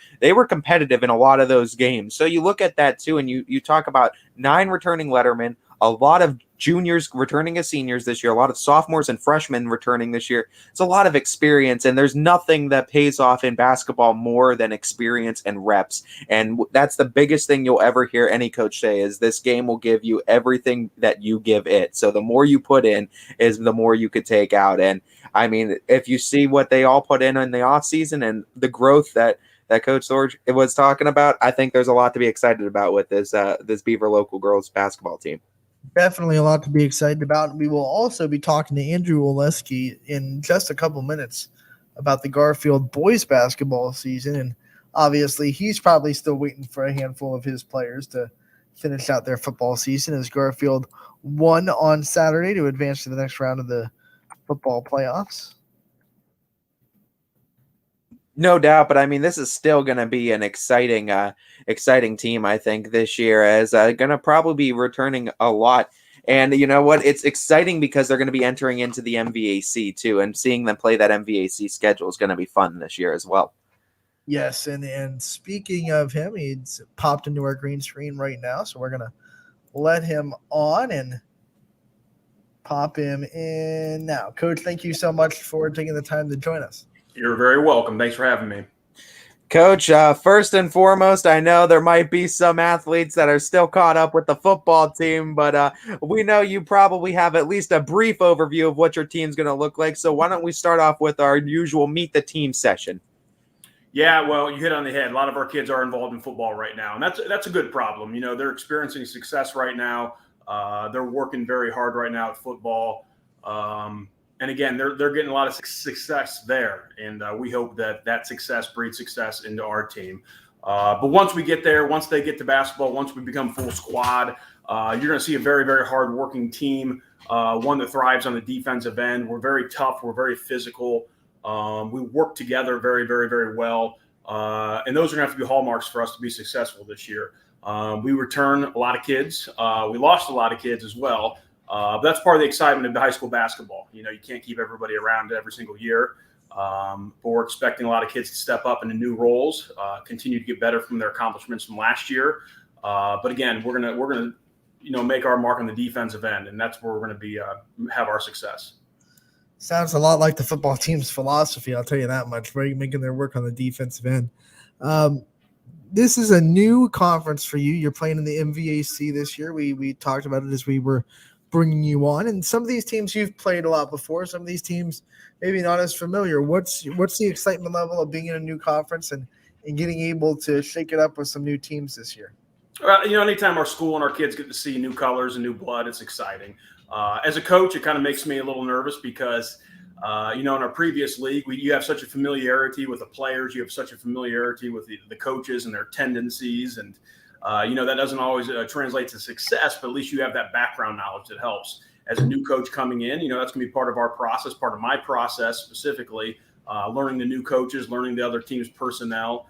S5: competitive in a lot of those games. So you look at that too, and you talk about 9 returning lettermen, a lot of juniors returning as seniors this year, a lot of sophomores and freshmen returning this year. It's a lot of experience, and there's nothing that pays off in basketball more than experience and reps. And that's the biggest thing you'll ever hear any coach say, is this game will give you everything that you give it. So the more you put in is the more you could take out. And I mean, if you see what they all put in the offseason and the growth that Coach Sorge was talking about, I think there's a lot to be excited about with this Beaver Local girls basketball team.
S3: Definitely a lot to be excited about. We will also be talking to Andrew Oleski in just a couple minutes about the Garfield boys basketball season. And obviously, he's probably still waiting for a handful of his players to finish out their football season, as Garfield won on Saturday to advance to the next round of the football playoffs.
S5: No doubt, but I mean, this is still going to be an exciting team, I think, this year, as going to probably be returning a lot And you know what? It's exciting because they're going to be entering into the MVAC too, and seeing them play that MVAC schedule is going to be fun this year as well.
S3: Yes, and speaking of him, he's popped into our green screen right now, so we're gonna let him on and pop him in now. Coach, thank you so much for taking the time to join us.
S6: You're very welcome. Thanks for having me.
S5: Coach, first and foremost, I know there might be some athletes that are still caught up with the football team, but we know you probably have at least a brief overview of what your team's going to look like. So why don't we start off with our usual Meet the Team session?
S6: Yeah, well, you hit on the head. A lot of our kids are involved in football right now, and that's a good problem. You know, they're experiencing success right now. They're working very hard right now at football. And again, they're getting a lot of success there, and we hope that success breeds success into our team. But once we get there, once they get to basketball, once we become full squad, you're going to see a very, very hard-working team, one that thrives on the defensive end. We're very tough. We're very physical. We work together very, very, very well. And those are going to have to be hallmarks for us to be successful this year. We return a lot of kids. We lost a lot of kids as well. But that's part of the excitement of the high school basketball. You know, you can't keep everybody around every single year. But we're expecting a lot of kids to step up into new roles, continue to get better from their accomplishments from last year. But again, we're gonna make our mark on the defensive end, and that's where we're going to have our success.
S3: Sounds a lot like the football team's philosophy, I'll tell you that much, right? Making their work on the defensive end. This is a new conference for you. You're playing in the MVAC this year. We talked about it as we were bringing you on. And some of these teams you've played a lot before. Some of these teams maybe not as familiar. What's the excitement level of being in a new conference and getting able to shake it up with some new teams this year?
S6: Anytime our school and our kids get to see new colors and new blood, it's exciting. As a coach, it kind of makes me a little nervous because, in our previous league, you have such a familiarity with the players. You have such a familiarity with the coaches and their tendencies. And, that doesn't always translate to success, but at least you have that background knowledge that helps. As a new coach coming in, that's going to be part of our process, part of my process specifically, learning the new coaches, learning the other team's personnel,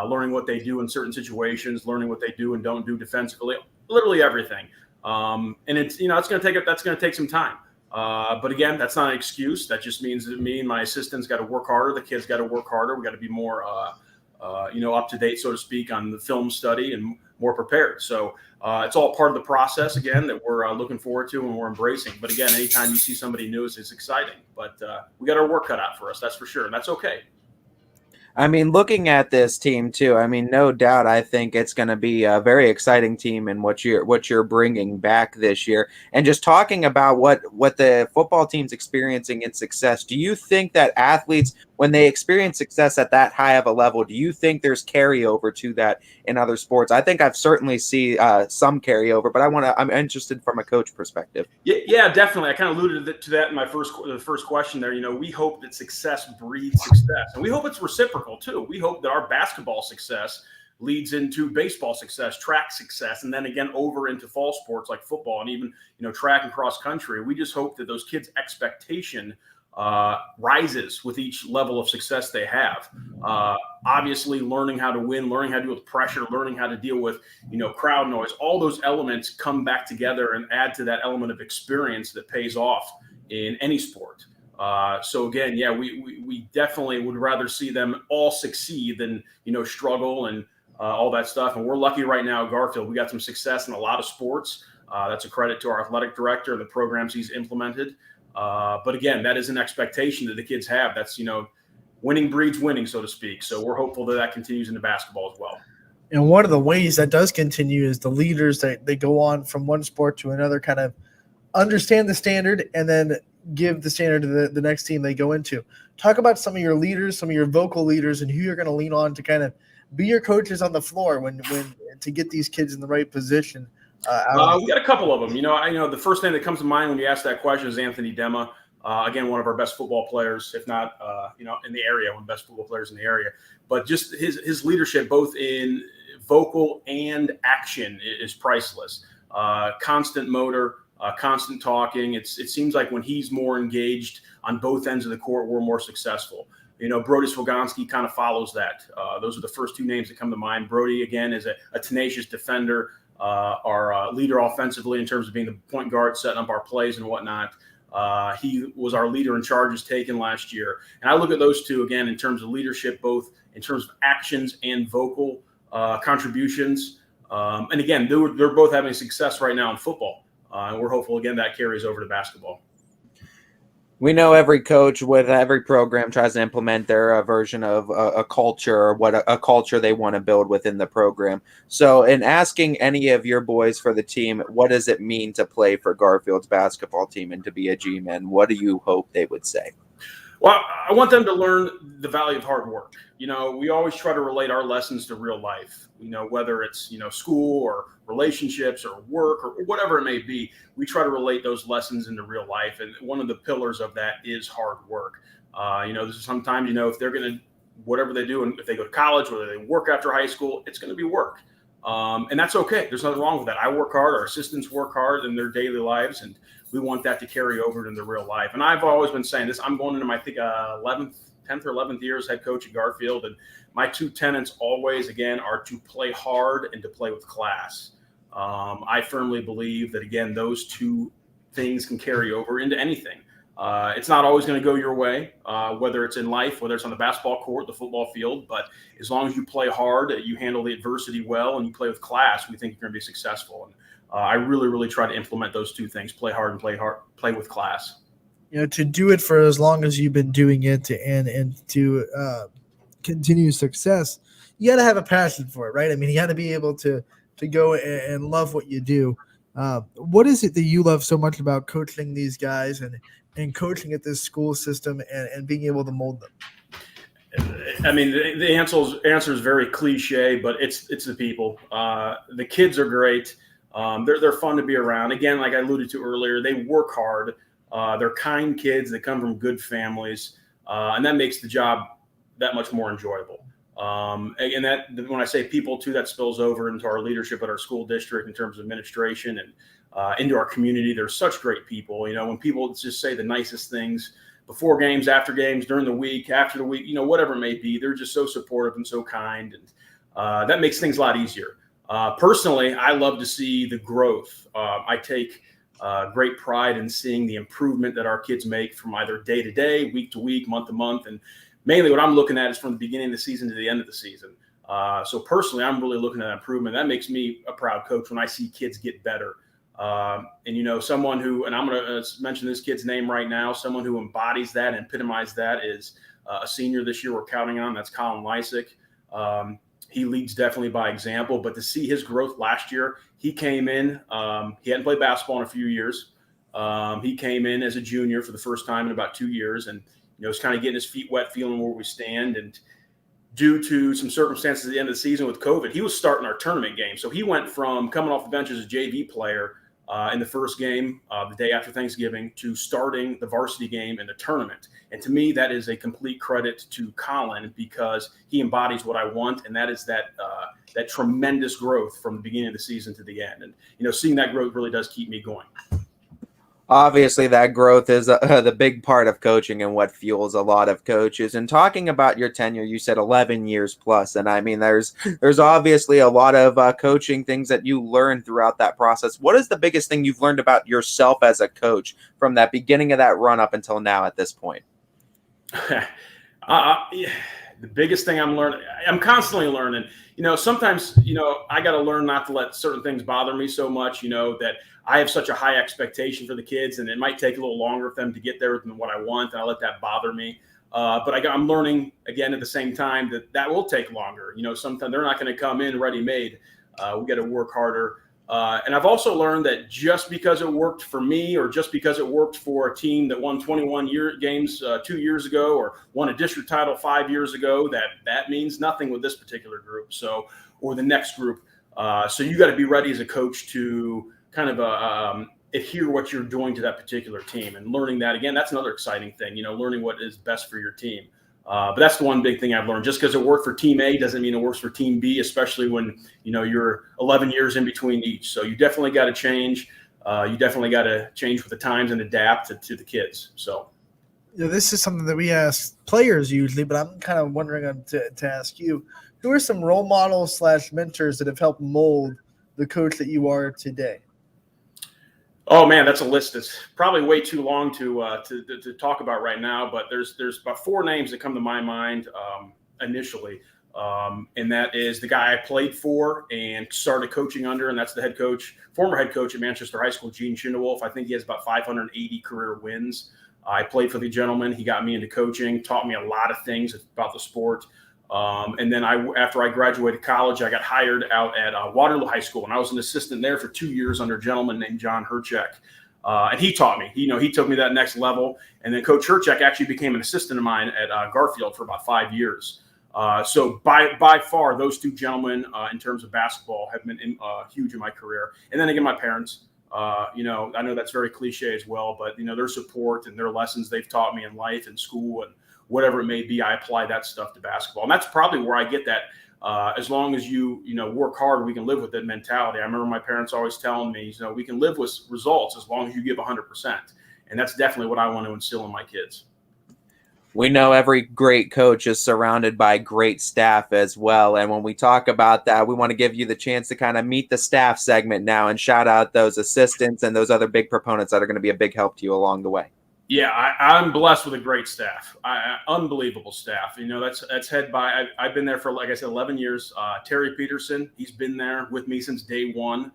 S6: learning what they do in certain situations, learning what they do and don't do defensively, literally everything. And it's going to take some time. But again, that's not an excuse. That just means that me and my assistants got to work harder. The kids got to work harder. We got to be more, up to date, so to speak, on the film study and more prepared. So it's all part of the process, again, that we're looking forward to and we're embracing. But again, anytime you see somebody new, it's exciting. But we got our work cut out for us, that's for sure. And that's okay.
S5: I mean, looking at this team too, I mean, no doubt, I think it's going to be a very exciting team in what you're bringing back this year. And just talking about what the football team's experiencing in success, do you think that athletes, when they experience success at that high of a level, do you think there's carryover to that in other sports? I think I've certainly seen some carryover, but I'm interested from a coach perspective.
S6: Yeah, definitely. I kind of alluded to that in the first question there. We hope that success breeds success, and we hope it's reciprocal too. We hope that our basketball success leads into baseball success, track success, and then again over into fall sports like football and even track and cross country. We just hope that those kids' expectation rises with each level of success they have. Obviously, learning how to win, learning how to deal with pressure, learning how to deal with crowd noise. All those elements come back together and add to that element of experience that pays off in any sport. So again, yeah, we definitely would rather see them all succeed than struggle and all that stuff. And we're lucky right now at Garfield. We got some success in a lot of sports. That's a credit to our athletic director and the programs he's implemented. But again, that is an expectation that the kids have. That's winning breeds winning, so to speak. So we're hopeful that continues into basketball as well.
S3: And one of the ways that does continue is the leaders that they go on from one sport to another kind of understand the standard and then give the standard to the next team they go into. Talk about some of your leaders, some of your vocal leaders, and who you're going to lean on to kind of be your coaches on the floor when to get these kids in the right position.
S6: We got a couple of them. I know the first thing that comes to mind when you ask that question is Anthony Dema. Again, one of our best football players, if not, in the area, one of the best football players in the area. But just his leadership, both in vocal and action, is priceless. Constant motor, constant talking. It seems like when he's more engaged on both ends of the court, we're more successful. Brody Swagonski kind of follows that. Those are the first two names that come to mind. Brody, again, is a tenacious defender, our leader offensively in terms of being the point guard, setting up our plays and whatnot. He was our leader in charges taken last year. And I look at those two, again, in terms of leadership, both in terms of actions and vocal contributions. And again, they're both having success right now in football. And we're hopeful, again, that carries over to basketball.
S5: We know every coach with every program tries to implement their version of a culture, or what a culture they want to build within the program. So in asking any of your boys for the team, what does it mean to play for Garfield's basketball team and to be a G-man? What do you hope they would say?
S6: Well, I want them to learn the value of hard work. We always try to relate our lessons to real life, whether it's, school or relationships or work or whatever it may be. We try to relate those lessons into real life. And one of the pillars of that is hard work. This is sometimes, if they're going to, whatever they do, and if they go to college, whether they work after high school, it's going to be work. And that's okay. There's nothing wrong with that. I work hard. Our assistants work hard in their daily lives, and we want that to carry over into real life. And I've always been saying this. I'm going into my, 10th or 11th year as head coach at Garfield. And my two tenets always, again, are to play hard and to play with class. I firmly believe that, again, those two things can carry over into anything. It's not always going to go your way, whether it's in life, whether it's on the basketball court, the football field. But as long as you play hard, you handle the adversity well, and you play with class, we think you're going to be successful. And I really, really try to implement those two things: play hard and play with class.
S3: To do it for as long as you've been doing it and to continue success, you got to have a passion for it, right? I mean, you got to be able to go and love what you do. What is it that you love so much about coaching these guys and coaching at this school system and being able to mold them?
S6: I mean, the answer is very cliche, but it's the people. The kids are great. They're fun to be around. Again, like I alluded to earlier, they work hard. They're kind kids. They come from good families, and that makes the job that much more enjoyable. And that, when I say people too, that spills over into our leadership at our school district in terms of administration and into our community. They're such great people. When people just say the nicest things before games, after games, during the week, after the week, whatever it may be, they're just so supportive and so kind, and that makes things a lot easier. Personally, I love to see the growth. I take great pride in seeing the improvement that our kids make from either day to day, week to week, month to month. And mainly what I'm looking at is from the beginning of the season to the end of the season. So personally, I'm really looking at improvement. That makes me a proud coach when I see kids get better. And someone who, and I'm going to mention this kid's name right now, someone who embodies that and epitomizes that is a senior this year we're counting on. That's Colin Lysick. He leads definitely by example, but to see his growth last year, he came in, he hadn't played basketball in a few years. He came in as a junior for the first time in about 2 years, and, was kind of getting his feet wet, feeling where we stand. And due to some circumstances at the end of the season with COVID, he was starting our tournament game. So he went from coming off the bench as a JV player in the first game, the day after Thanksgiving, to starting the varsity game in the tournament. And to me, that is a complete credit to Colin, because he embodies what I want, and that is that tremendous growth from the beginning of the season to the end. And, seeing that growth really does keep me going.
S5: Obviously, that growth is the big part of coaching and what fuels a lot of coaches. And talking about your tenure, you said 11 years plus. And I mean, there's obviously a lot of coaching things that you learned throughout that process. What is the biggest thing you've learned about yourself as a coach from that beginning of that run up until now at this point?
S6: The biggest thing I'm learning, I'm constantly learning. Sometimes, I got to learn not to let certain things bother me so much, that I have such a high expectation for the kids, and it might take a little longer for them to get there than what I want, and I let that bother me. But I'm learning, again, at the same time, that will take longer. Sometimes they're not going to come in ready-made. We got to work harder. And I've also learned that just because it worked for me, or just because it worked for a team that won 21 games 2 years ago, or won a district title 5 years ago, that means nothing with this particular group. So, or the next group. So you got to be ready as a coach to kind of adhere what you're doing to that particular team, and learning that, again, that's another exciting thing, learning what is best for your team. But that's the one big thing I've learned. Just because it worked for Team A doesn't mean it works for Team B, especially when, you're 11 years in between each. So you definitely got to change. You definitely got to change with the times and adapt to the kids. So.
S3: This is something that we ask players usually, but I'm kind of wondering to ask you, who are some role models / mentors that have helped mold the coach that you are today?
S6: Oh man, that's a list that's probably way too long to talk about right now. But there's about 4 names that come to my mind initially, and that is the guy I played for and started coaching under, and that's the former head coach at Manchester High School, Gene Chinwolf. I think he has about 580 career wins. I played for the gentleman. He got me into coaching, taught me a lot of things about the sport. And then after I graduated college, I got hired out at Waterloo High School, and I was an assistant there for 2 years under a gentleman named John Herchek. And he taught me. He took me that next level. And then Coach Herchek actually became an assistant of mine at Garfield for about 5 years. So by far, those 2 gentlemen in terms of basketball have been huge in my career. And then again, my parents. I know that's very cliche as well, but their support and their lessons they've taught me in life and school and whatever it may be, I apply that stuff to basketball. And that's probably where I get that. As long as you work hard, we can live with that mentality. I remember my parents always telling me, we can live with results as long as you give 100%. And that's definitely what I want to instill in my kids.
S5: We know every great coach is surrounded by great staff as well. And when we talk about that, we want to give you the chance to kind of meet the staff segment now and shout out those assistants and those other big proponents that are going to be a big help to you along the way.
S6: Yeah, I'm blessed with a great staff, unbelievable staff. That's head by, I've been there for, like I said, 11 years. Terry Peterson, he's been there with me since day one,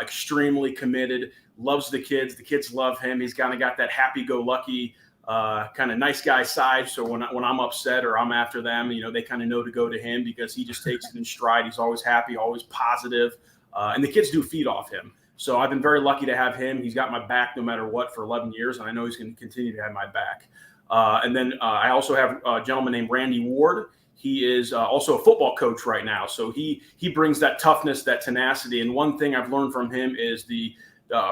S6: extremely committed, loves the kids. The kids love him. He's kind of got that happy-go-lucky kind of nice guy side. So when I'm upset or I'm after them, they kind of know to go to him because he just takes it in stride. He's always happy, always positive. And the kids do feed off him. So I've been very lucky to have him. He's got my back no matter what for 11 years, and I know he's going to continue to have my back. And then I also have a gentleman named Randy Ward. He is also a football coach right now. So he brings that toughness, that tenacity. And one thing I've learned from him is the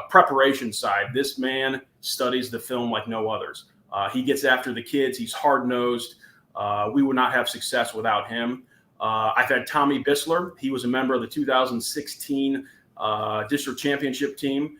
S6: preparation side. This man studies the film like no others. He gets after the kids. He's hard-nosed. We would not have success without him. I've had Tommy Bissler. He was a member of the 2016 district championship team.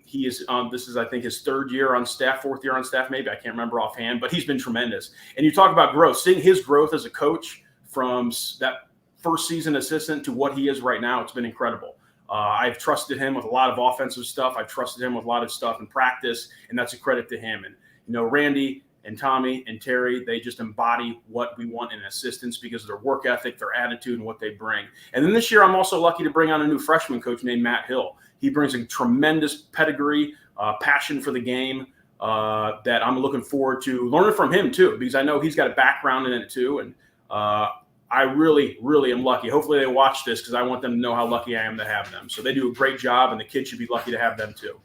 S6: He is this is, I think, his 4th year on staff, maybe. I can't remember offhand, but he's been tremendous. And you talk about growth, seeing his growth as a coach from that first season assistant to what he is right now. It's been incredible. I've trusted him with a lot of offensive stuff. I've trusted him with a lot of stuff in practice, and that's a credit to him. And, Randy and Tommy and Terry, they just embody what we want in assistants because of their work ethic, their attitude, and what they bring. And then this year, I'm also lucky to bring on a new freshman coach named Matt Hill. He brings a tremendous pedigree, passion for the game that I'm looking forward to learning from him too, because I know he's got a background in it too. And I really, really am lucky. Hopefully they watch this because I want them to know how lucky I am to have them. So they do a great job, and the kids should be lucky to have them too.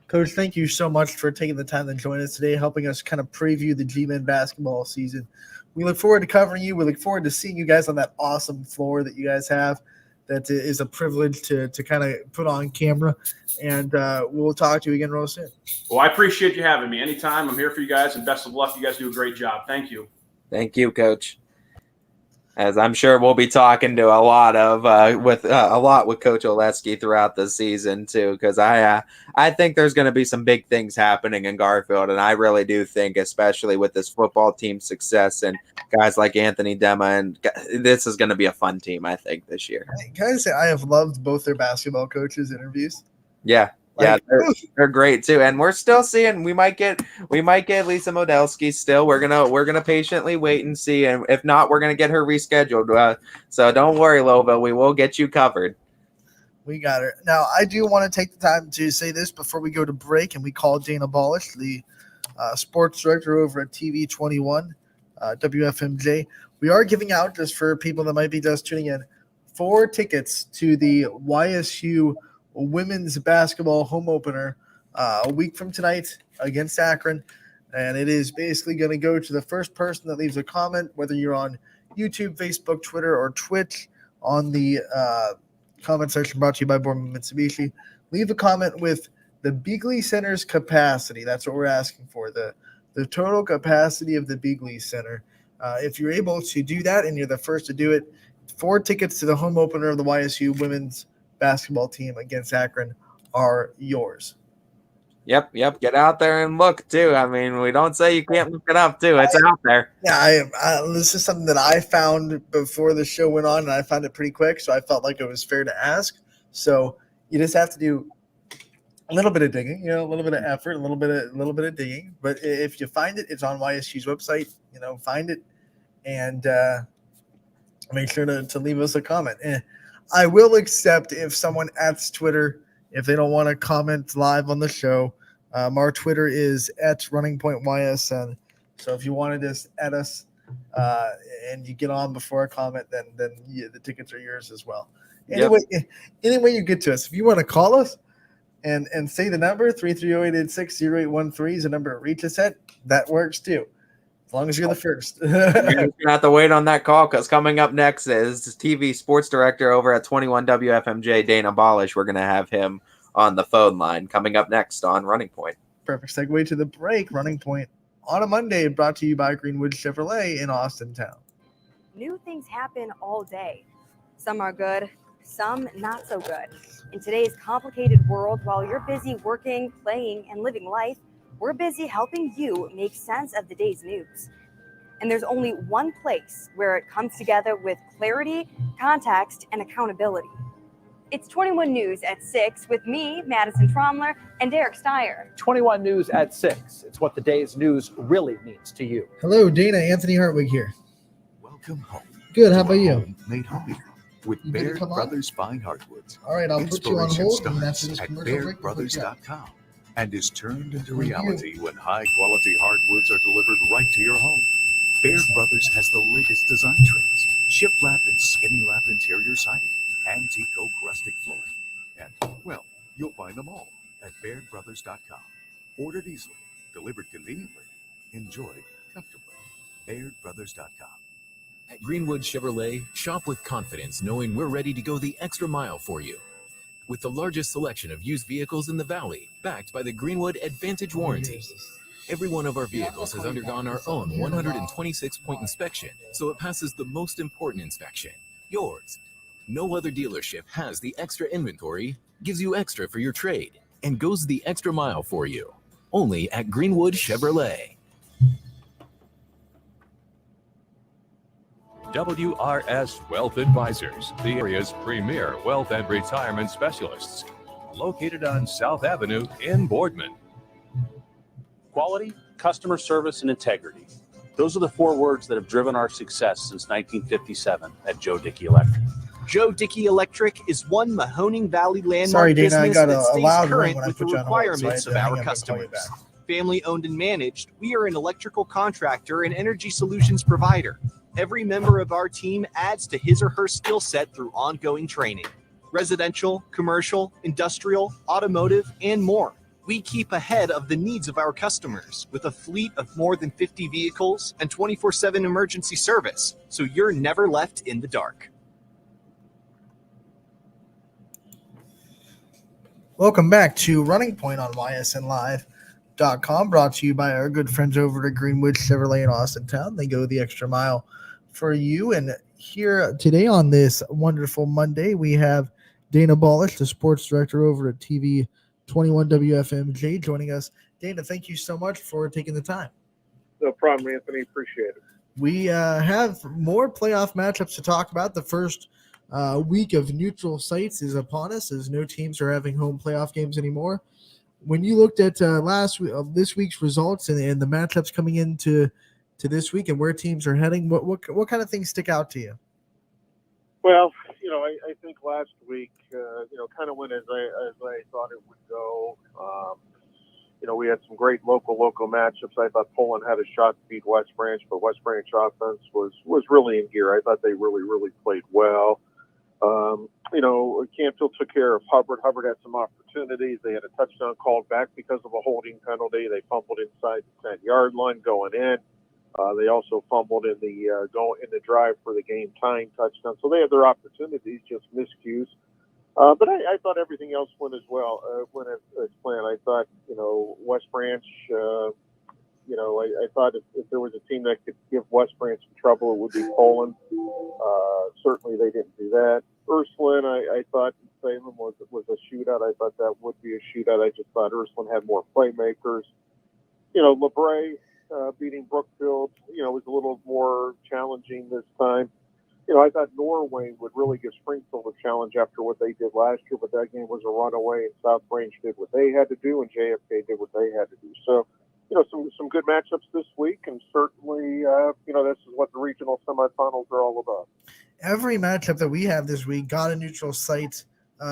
S3: Coach, thank you so much for taking the time to join us today, helping us kind of preview the G-Men basketball season. We look forward to covering you. We look forward to seeing you guys on that awesome floor that you guys have. That is a privilege to kind of put on camera. And we'll talk to you again real soon.
S6: Well, I appreciate you having me. Anytime. I'm here for you guys, and best of luck. You guys do a great job. Thank you.
S5: Thank you, Coach. As I'm sure we'll be talking to a lot with Coach Oleski throughout the season too, because I think there's going to be some big things happening in Garfield, and I really do think, especially with this football team success and guys like Anthony Dema, and this is going to be a fun team, I think, this year.
S3: Can I say I have loved both their basketball coaches' interviews?
S5: Yeah. Yeah, they're great too, and we're still seeing we might get Lisa Modelsky still. We're gonna patiently wait and see, and if not, we're gonna get her rescheduled. So don't worry, Louisville, we will get you covered.
S3: We got her. Now, I do want to take the time to say this before we go to break, and we call Dana Ballish, the sports director over at TV 21, WFMJ. We are giving out, just for people that might be just tuning in, 4 tickets to the YSU women's basketball home opener a week from tonight against Akron. And it is basically going to go to the first person that leaves a comment, whether you're on YouTube, Facebook, Twitter, or Twitch, on the comment section brought to you by Borman Mitsubishi. Leave a comment with the Beagley Center's capacity. That's what we're asking for, the total capacity of the Beagley Center. If you're able to do that and you're the first to do it, 4 tickets to the home opener of the YSU women's basketball team against Akron are yours.
S5: Yep. Get out there and look too. I mean, we don't say you can't look it up too. It's out there.
S3: Yeah, this is something that I found before the show went on, and I found it pretty quick, so I felt like it was fair to ask. So you just have to do a little bit of digging, a little bit of effort, a little bit of digging. But if you find it, it's on YSG's website. Find it and make sure to leave us a comment. I will accept if someone adds Twitter if they don't want to comment live on the show. Our Twitter is @RunningPointYSN. So if you want to just add us and you get on before a comment, then the tickets are yours as well. Anyway, you get to us. If you want to call us and say the number 330-886-0813 is the number to reach us at, that works too. As long as you're the first.
S5: You're going to have to wait on that call because coming up next is TV sports director over at 21 WFMJ, Dana Bolish. We're going to have him on the phone line coming up next on Running Point.
S3: Perfect segue to the break. Running Point on a Monday, brought to you by Greenwood Chevrolet in Austin Town.
S7: New things happen all day. Some are good, some not so good. In today's complicated world, while you're busy working, playing, and living life, we're busy helping you make sense of the day's news. And there's only one place where it comes together with clarity, context, and accountability. It's 21 News at 6 with me, Madison Tromler, and Derek Steyer.
S8: 21 News at 6. It's what the day's news really means to you.
S3: Hello, Dana. Anthony Hartwig here.
S9: Welcome home.
S3: Good. How about you?
S9: Made home with Baird Brothers Fine Hardwoods.
S3: All right, I'll put you on hold. And after this
S9: at
S3: commercial break,
S9: BairdBrothers.com and is turned into reality when high-quality hardwoods are delivered right to your home. Baird Brothers has the latest design trends: shiplap and skinny lap interior siding, antique oak rustic flooring, and, well, you'll find them all at BairdBrothers.com. Ordered easily, delivered conveniently, enjoyed comfortably. BairdBrothers.com.
S10: At Greenwood Chevrolet, shop with confidence knowing we're ready to go the extra mile for you. With the largest selection of used vehicles in the Valley, backed by the Greenwood Advantage Warranty. Every one of our vehicles has undergone our own 126-point inspection, so it passes the most important inspection, yours. No other dealership has the extra inventory, gives you extra for your trade, and goes the extra mile for you. Only at Greenwood Chevrolet.
S11: WRS Wealth Advisors, the area's premier wealth and retirement specialists. Located on South Avenue in Boardman.
S12: Quality, customer service, and integrity. Those are the four words that have driven our success since 1957 at Joe Dickey Electric.
S13: Joe Dickey Electric is one Mahoning Valley landmark
S3: Sorry, Dana,
S13: business
S3: I got
S13: that stays current with the requirements of our
S3: customers.
S13: customers. Family owned and managed, we are an electrical contractor and energy solutions provider. Every member of our team adds to his or her skill set through ongoing training. Residential, commercial, industrial, automotive, and more. We keep ahead of the needs of our customers with a fleet of more than 50 vehicles and 24/7 emergency service, so you're never left in the dark.
S3: Welcome back to Running Point on YSNLive.com, brought to you by our good friends over at Greenwood Chevrolet in Austin Town. They go the extra mile for you. And here today on this wonderful Monday, we have Dana Bolish, the sports director over at TV 21 WFMJ, joining us. Dana, thank you so much for taking the time.
S14: No problem, Anthony. Appreciate it.
S3: We have more playoff matchups to talk about. The first week of neutral sites is upon us, as no teams are having home playoff games anymore. When you looked at this week's results and the matchups coming into this week and where teams are heading, what kind of things stick out to you?
S14: Well, I think last week, kind of went as I thought it would go. We had some great local matchups. I thought Poland had a shot to beat West Branch, but West Branch offense was really in gear. I thought they really played well. Canfield took care of Hubbard. Hubbard had some opportunities. They had a touchdown called back because of a holding penalty. They fumbled inside the 10-yard line going in. They also fumbled in the drive for the game tying touchdown. So they had their opportunities, just miscues. But I thought everything else went as well. Went as planned. I thought, West Branch. I thought if there was a team that could give West Branch some trouble, it would be Poland. Certainly they didn't do that. Ursuline, I thought Salem was a shootout. I thought that would be a shootout. I just thought Ursuline had more playmakers. LeBray beating Brookfield, was a little more challenging this time. I thought Norway would really give Springfield a challenge after what they did last year, but that game was a runaway, and South Range did what they had to do, and JFK did what they had to do. So, some good matchups this week, and certainly, this is what the regional semifinals are all about.
S3: Every matchup that we have this week got a neutral site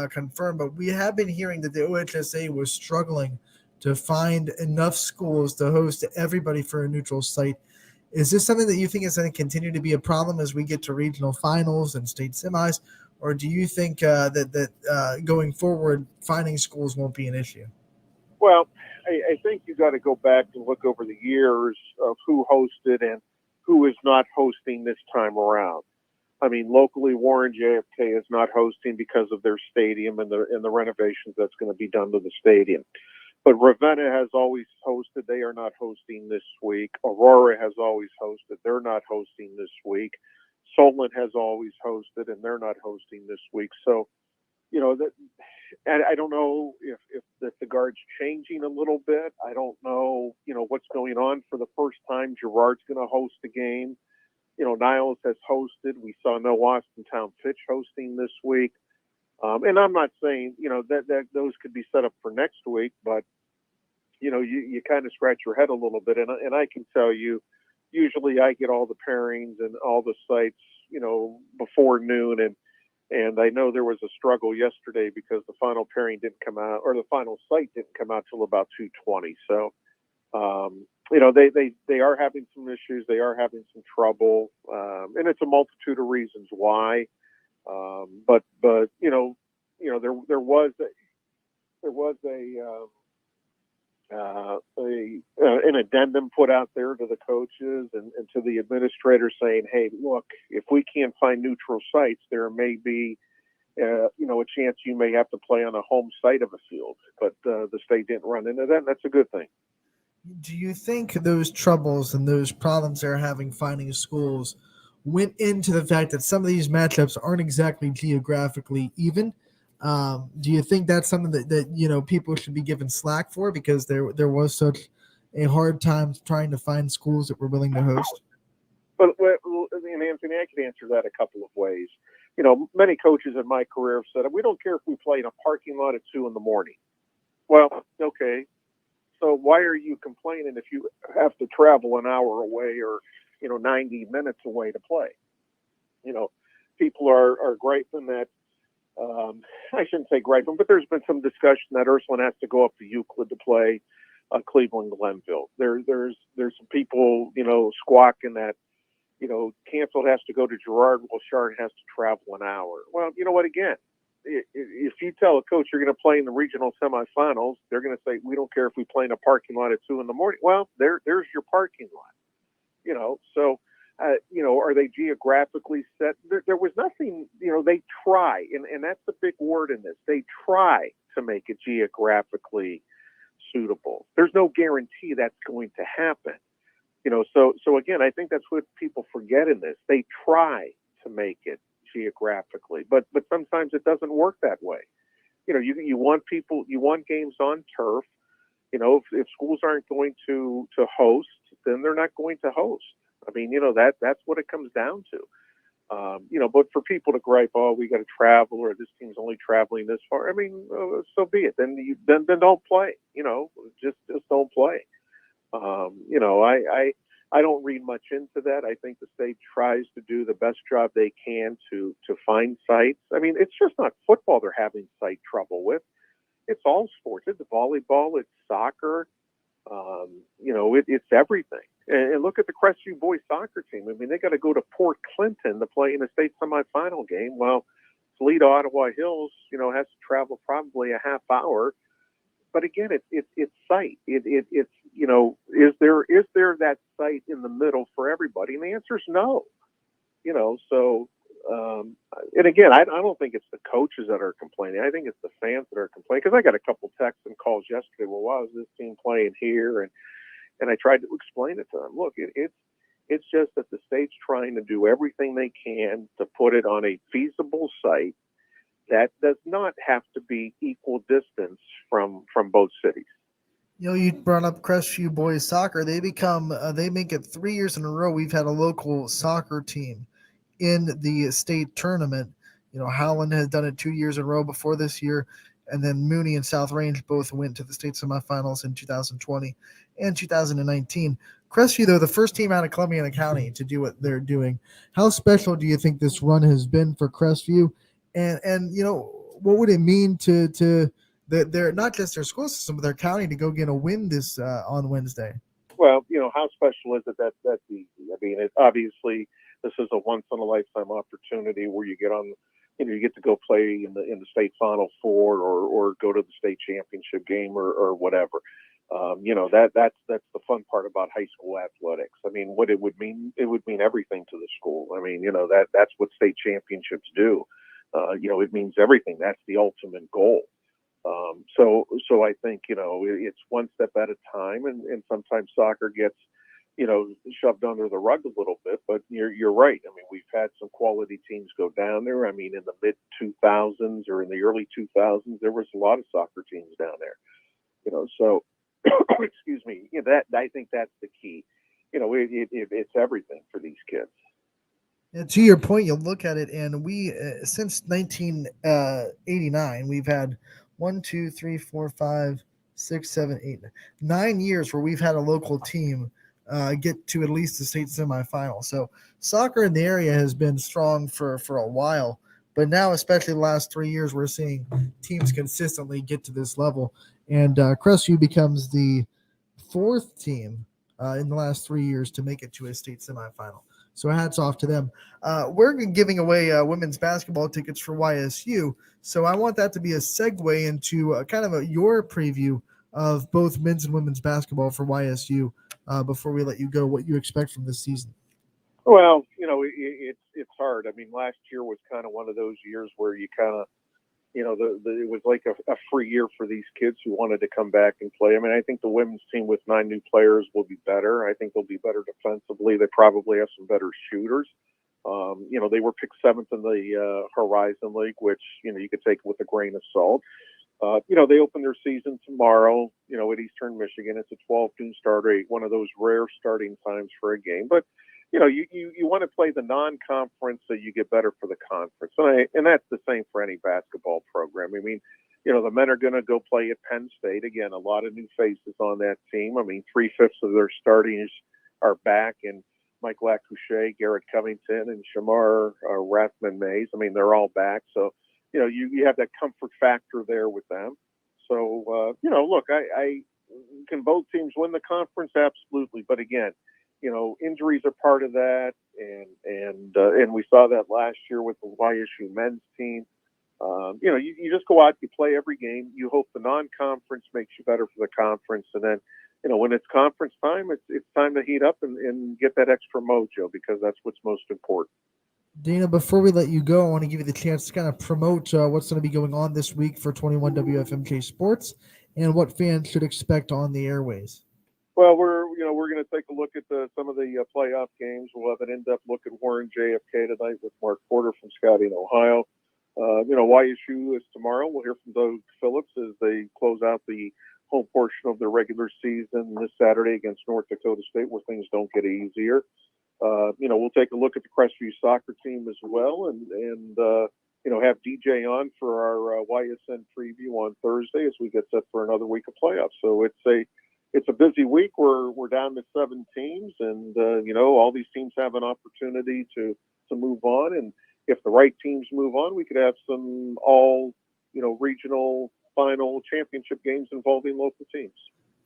S3: confirmed, but we have been hearing that the OHSA was struggling to find enough schools to host everybody for a neutral site. Is this something that you think is going to continue to be a problem as we get to regional finals and state semis, or do you think that going forward, finding schools won't be an issue?
S14: Well, I think you got to go back and look over the years of who hosted and who is not hosting this time around. I mean, locally, Warren JFK is not hosting because of their stadium and the renovations that's going to be done to the stadium. But Ravenna has always hosted. They are not hosting this week. Aurora has always hosted. They're not hosting this week. Solon has always hosted, and they're not hosting this week. So, and I don't know if the guard's changing a little bit. I don't know, what's going on. For the first time, Girard's going to host a game. Niles has hosted. We saw no Austintown Fitch hosting this week. And I'm not saying, that those could be set up for next week, but, you kind of scratch your head a little bit. And I can tell you, usually I get all the pairings and all the sites, before noon. And I know there was a struggle yesterday because the final pairing didn't come out, or the final site didn't come out till about 2:20. So, they are having some issues. They are having some trouble. And it's a multitude of reasons why. But there was an addendum put out there to the coaches and to the administrators saying, hey, look, if we can't find neutral sites, there may be a chance you may have to play on a home site of a field. But the state didn't run into that, and that's a good thing.
S3: Do you think those troubles and those problems they're having finding schools went into the fact that some of these matchups aren't exactly geographically even? Do you think that's something that people should be given slack for because there was such a hard time trying to find schools that were willing to host?
S14: But and Anthony, I could answer that a couple of ways. Many coaches in my career have said, we don't care if we play in a parking lot at 2 a.m. Well, okay. So why are you complaining if you have to travel an hour away or 90 minutes away to play? People are griping that. I shouldn't say griping, but there's been some discussion that Ursuline has to go up to Euclid to play Cleveland Glenville. There's some people squawking that Canfield has to go to Girard while Chardon has to travel an hour. Well, you know what? Again, if you tell a coach you're going to play in the regional semifinals, they're going to say, we don't care if we play in a parking lot at 2 a.m. Well, there's your parking lot. So, are they geographically set? There was nothing, they try, and that's the big word in this. They try to make it geographically suitable. There's no guarantee that's going to happen. So again, I think that's what people forget in this. They try to make it geographically, but sometimes it doesn't work that way. You want games on turf. If schools aren't going to host, then they're not going to host. I mean, that's what it comes down to. But for people to gripe, oh, we got to travel, or this team's only traveling this far. I mean, so be it. Then don't play. Just don't play. I don't read much into that. I think the state tries to do the best job they can to find sites. I mean, it's just not football they're having site trouble with. It's all sports. It's volleyball. It's soccer. It's everything. And look at the Crestview boys soccer team. I mean, they got to go to Port Clinton to play in a state semifinal game. Well, Toledo Ottawa Hills, has to travel probably a half hour. But again, it's site. It's is there that site in the middle for everybody? And the answer is no. So and again, I don't think it's the coaches that are complaining. I think it's the fans that are complaining, because I got a couple texts and calls yesterday. Well, why is this team playing here? And I tried to explain it to them. Look, it's It's just that the state's trying to do everything they can to put it on a feasible site that does not have to be equal distance from both cities.
S3: You brought up Crestview boys soccer. They make it 3 years in a row. We've had a local soccer team in the state tournament. Howland has done it 2 years in a row before this year, and then Mooney and South Range both went to the state semifinals in 2020 and 2019. Crestview, though, the first team out of Columbiana County to do what they're doing. How special do you think this run has been for Crestview? And what would it mean to they're not just their school system, but their county to go get a win this on Wednesday?
S14: Well, how special is it? That's easy. I mean, obviously this is a once in a lifetime opportunity where you get on, you get to go play in the state Final Four or go to the state championship game or whatever. That's the fun part about high school athletics. I mean, what it would mean everything to the school. I mean, that's what state championships do. It means everything. That's the ultimate goal. So I think, it's one step at a time, and sometimes soccer gets, shoved under the rug a little bit, but you're right. I mean, we've had some quality teams go down there. I mean, in the mid 2000s or in the early 2000s, there was a lot of soccer teams down there, so excuse me, I think that's the key. It's everything for these kids.
S3: And to your point, you'll look at it, and we since 1989, we've had 1, 2, 3, 4, 5, 6, 7, 8, 9 years where we've had a local team get to at least the state semifinal. So soccer in the area has been strong for a while, but now, especially the last 3 years, we're seeing teams consistently get to this level. And Crestview becomes the fourth team in the last 3 years to make it to a state semifinal. So hats off to them. We're giving away women's basketball tickets for YSU. So I want that to be a segue into your preview of both men's and women's basketball for YSU before we let you go, what you expect from this season.
S14: Well, it's hard. I mean, last year was kind of one of those years where you kind of, it was like a free year for these kids who wanted to come back and play. I mean, I think the women's team with 9 new players will be better. I think they'll be better defensively. They probably have some better shooters. They were picked 7th in the Horizon League, which, you could take with a grain of salt. They open their season tomorrow, at Eastern Michigan. It's a 12 noon start rate, one of those rare starting times for a game. But, you want to play the non-conference so you get better for the conference. And that's the same for any basketball program. I mean, the men are going to go play at Penn State. Again, a lot of new faces on that team. I mean, 3/5 of their starters are back, and Mike Lacouche, Garrett Covington, and Shamar Rathman-Mays. I mean, they're all back. So, you have that comfort factor there with them. So, look, I can both teams win the conference? Absolutely. But again, injuries are part of that, and we saw that last year with the YSU men's team. You just go out, you play every game. You hope the non-conference makes you better for the conference, and then, when it's conference time, it's time to heat up and get that extra mojo, because that's what's most important.
S3: Dana, before we let you go, I want to give you the chance to kind of promote what's going to be going on this week for 21 WFMJ Sports and what fans should expect on the airways.
S14: Well, we're going to take a look at some of the playoff games. We'll have an in-depth look at Warren JFK tonight with Mark Porter from Scotty in Ohio. YSU is tomorrow. We'll hear from Doug Phillips as they close out the home portion of their regular season this Saturday against North Dakota State, where things don't get easier. We'll take a look at the Crestview soccer team as well, and have DJ on for our YSN preview on Thursday as we get set for another week of playoffs. So it's a busy week. We're down to 7 teams, and all these teams have an opportunity to move on. And if the right teams move on, we could have some all regional final championship games involving local teams.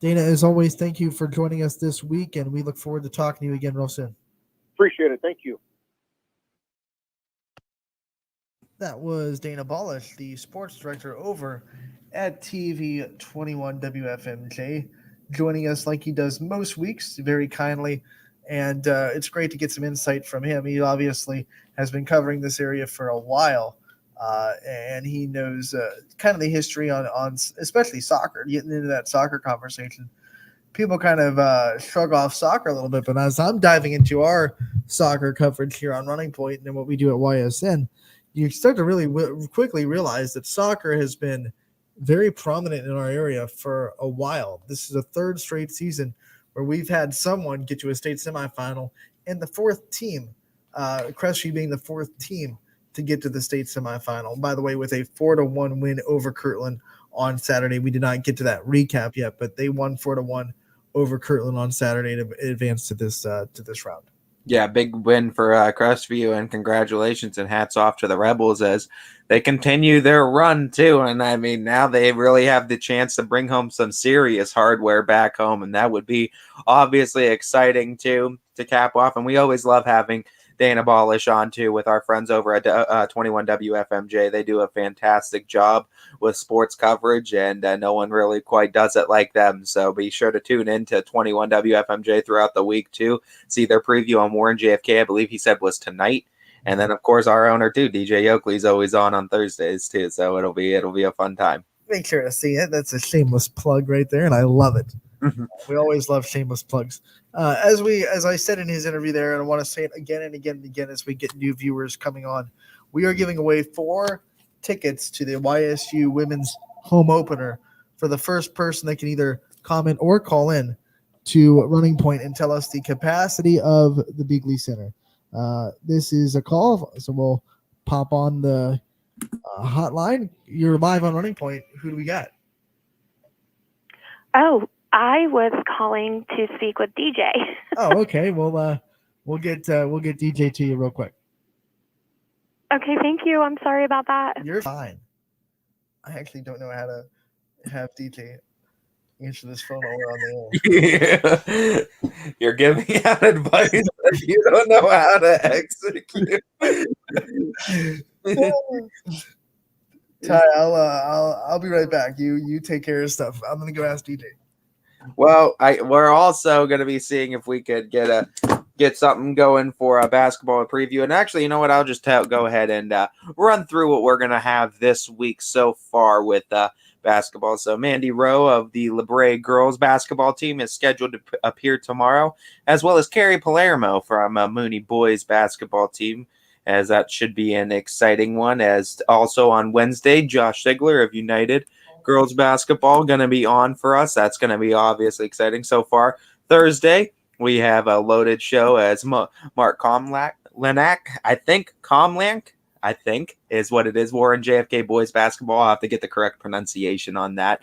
S3: Dana, as always, thank you for joining us this week, and we look forward to talking to you again real soon.
S14: Appreciate it. Thank you.
S3: That was Dana Ballish, the sports director over at TV 21 WFMJ, joining us like he does most weeks, very kindly. And it's great to get some insight from him. He obviously has been covering this area for a while, and he knows kind of the history on especially soccer, getting into that soccer conversation. people kind of shrug off soccer a little bit, but as I'm diving into our soccer coverage here on Running Point and what we do at YSN, you start to really quickly realize that soccer has been very prominent in our area for a while. This is a third straight season where we've had someone get to a state semifinal, and the fourth team, Crestview being the fourth team to get to the state semifinal. By the way, with a 4-1 win over Kirtland on Saturday. We did not get to that recap yet, but they won 4-1 over Kirtland on Saturday to advance to this round.
S5: Yeah, big win for Crestview, and congratulations and hats off to the Rebels as they continue their run too. And I mean, now they really have the chance to bring home some serious hardware back home, and that would be obviously exciting too to cap off. And we always love having Dana Balish on too with our friends over at 21 WFMJ. They do a fantastic job with sports coverage, and no one really quite does it like them. So be sure to tune in to 21 WFMJ throughout the week too. See their preview on Warren JFK, I believe he said was tonight. And then of course our owner too, DJ Oakley's always on Thursdays too. So it'll be a fun time.
S3: Make sure to see it. That's a shameless plug right there, and I love it. We always love shameless plugs. As I said in his interview there, and I want to say it again and again and again as we get new viewers coming on, we are giving away 4 tickets to the YSU women's home opener for the first person that can either comment or call in to Running Point and tell us the capacity of the Beagley Center. This is a call, so we'll pop on the hotline. You're live on Running Point. Who do we got?
S15: Oh, I was calling to speak with DJ.
S3: Oh, okay. Well, we'll get DJ to you real quick.
S15: Okay, thank you. I'm sorry about that.
S3: You're fine. I actually don't know how to have DJ answer this phone while we're on the
S5: air. You're giving out advice that you don't know how to execute.
S3: Ty, I'll be right back. You take care of stuff. I'm gonna go ask DJ.
S5: Well, we're also going to be seeing if we could get something going for a basketball preview. And actually, you know what? I'll just go ahead and run through what we're going to have this week so far with basketball. So Mandy Rowe of the LeBray girls basketball team is scheduled to appear tomorrow, as well as Carrie Palermo from Mooney boys basketball team, as that should be an exciting one. As also on Wednesday, Josh Sigler of United girls basketball going to be on for us. That's going to be obviously exciting so far. Thursday, we have a loaded show as Mark Comlank, I think is what it is. Warren JFK boys basketball. I'll have to get the correct pronunciation on that.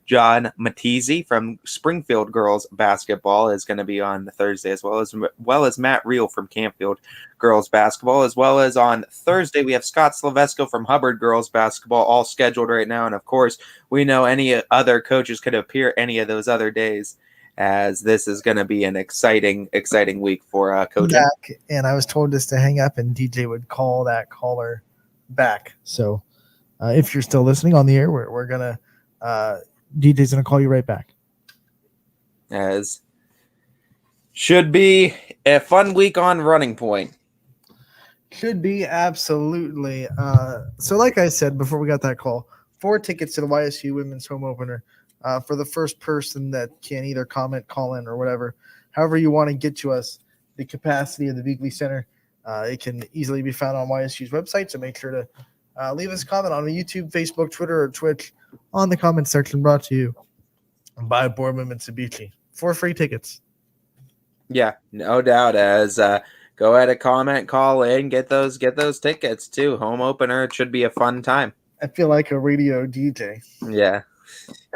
S5: John Matizzi from Springfield girls basketball is going to be on Thursday, as well as Matt Reel from Campfield girls basketball, as well as on Thursday we have Scott Slavesco from Hubbard girls basketball, all scheduled right now. And of course, we know any other coaches could appear any of those other days, as this is going to be an exciting week for coaching.
S3: And I was told just to hang up and DJ would call that caller back. So if you're still listening on the air, we're going to DJ's going to call you right back.
S5: As should be a fun week on Running Point.
S3: Should be, absolutely. So like I said before we got that call, 4 tickets to the YSU women's home opener. For the first person that can either comment, call in, or whatever. However you want to get to us, the capacity of the Beagley Center, it can easily be found on YSU's website, so make sure to leave us a comment on YouTube, Facebook, Twitter, or Twitch on the comment section, brought to you by Boardman Mitsubishi. 4 free tickets.
S5: Yeah, no doubt. As go ahead and comment, call in, get those tickets too. Home opener, it should be a fun time.
S3: I feel like a radio DJ.
S5: Yeah.